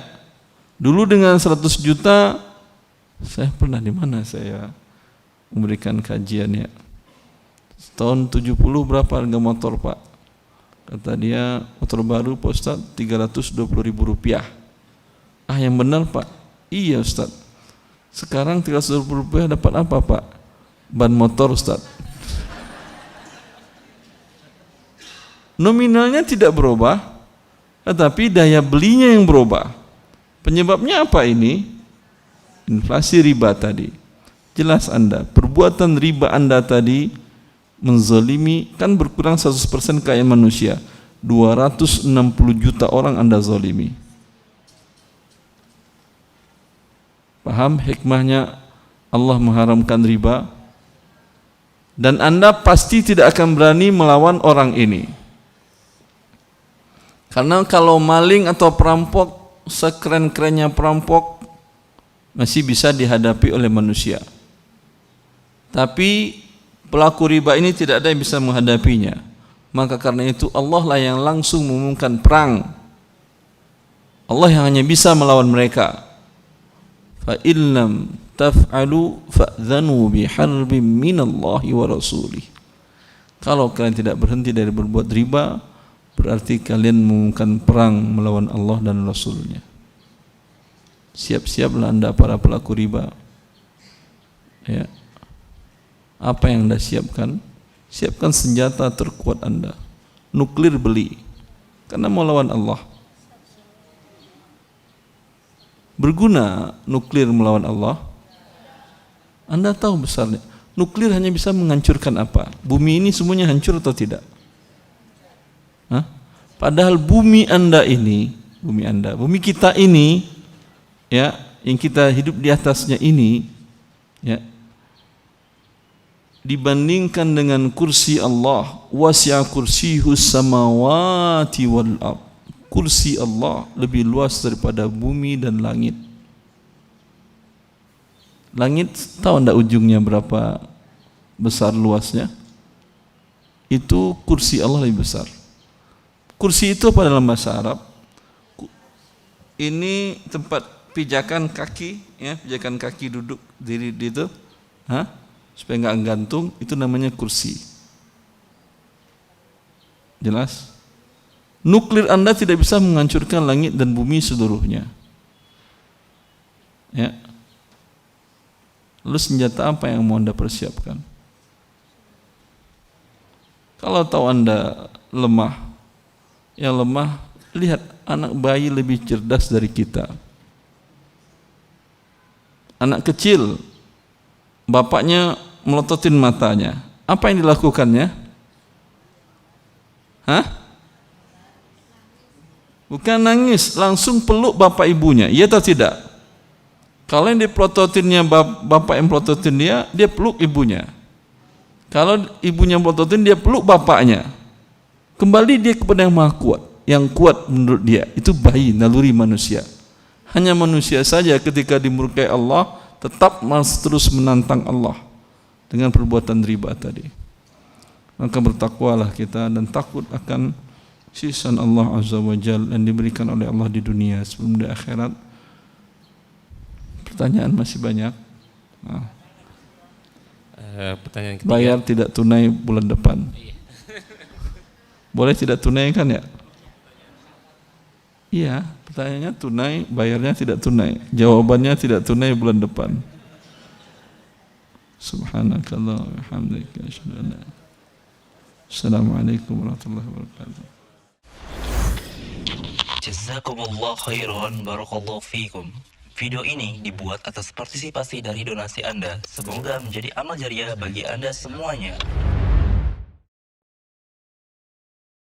Dulu dengan 100 juta, saya pernah di mana saya memberikan kajian ya. Tahun 70 berapa harga motor, Pak? Kata dia, motor baru Pak Ustaz 320.000 rupiah. Yang benar Pak? Iya Ustaz. Sekarang 320 rupiah dapat apa Pak? Ban motor Ustaz. Nominalnya tidak berubah, tetapi daya belinya yang berubah. Penyebabnya apa ini? Inflasi riba tadi. Jelas Anda, perbuatan riba Anda tadi menzalimi, kan berkurang 100% kekayaan manusia. 260 juta orang Anda zalimi. Paham hikmahnya Allah mengharamkan riba? Dan Anda pasti tidak akan berani melawan orang ini. Karena kalau maling atau perampok, sekeren-kerennya perampok masih bisa dihadapi oleh manusia. Tapi pelaku riba ini tidak ada yang bisa menghadapinya. Maka karena itu Allah lah yang langsung mengumumkan perang. Allah yang hanya bisa melawan mereka. Fa illam taf'alu fa'dhanu biharbin minallahi wa rasulih. Kalau kalian tidak berhenti dari berbuat riba, berarti kalian mengumumkan perang melawan Allah dan Rasulnya. Siap-siaplah Anda para pelaku riba. Ya. Apa yang Anda siapkan? Siapkan senjata terkuat Anda. Nuklir beli. Karena mau lawan Allah. Berguna nuklir melawan Allah? Anda tahu besarnya. Nuklir hanya bisa menghancurkan apa? Bumi ini semuanya hancur atau tidak? Hah? Padahal bumi Anda ini, bumi kita ini, ya, yang kita hidup di atasnya ini, ya, dibandingkan dengan kursi Allah, wasi'a kursiyus samawati wal ard. Kursi Allah lebih luas daripada bumi dan langit. Langit, tahu anda ujungnya berapa besar luasnya? Itu kursi Allah lebih besar. Kursi itu apa dalam bahasa Arab? Ini tempat pijakan kaki, ya, pijakan kaki duduk diri di itu, supaya nggak gantung. Itu namanya kursi. Jelas? Nuklir Anda tidak bisa menghancurkan langit dan bumi seluruhnya. Ya. Lalu senjata apa yang mau Anda persiapkan? Kalau tahu Anda lemah, yang lemah, lihat anak bayi lebih cerdas dari kita. Anak kecil, bapaknya melototin matanya. Apa yang dilakukannya? Hah? Bukan nangis, langsung peluk bapak ibunya. Iya atau tidak? Kalau yang dipelototinnya bapak yang pelototin dia peluk ibunya. Kalau ibunya pelototin, dia peluk bapaknya. Kembali dia kepada yang maha kuat. Yang kuat menurut dia, itu bayi, naluri manusia. Hanya manusia saja ketika dimurkai Allah, tetap masih terus menantang Allah dengan perbuatan riba tadi. Maka bertakwalah kita dan takut akan siksaan Allah Azza wa Jalla yang diberikan oleh Allah di dunia sebelum di akhirat. Pertanyaan masih banyak. Pertanyaan ketiga. Bayar tidak tunai bulan depan. Boleh tidak tunai kan ya? Iya, pertanyaannya tunai, bayarnya tidak tunai. Jawabannya tidak tunai bulan depan. Subhanakallah wa bihamdika asyhadu an la ilaha illa anta. Assalamualaikum warahmatullahi wabarakatuh. Jazakumullah khairan, barakallahu fikum. Video ini dibuat atas partisipasi dari donasi Anda. Semoga menjadi amal jariah bagi Anda semuanya.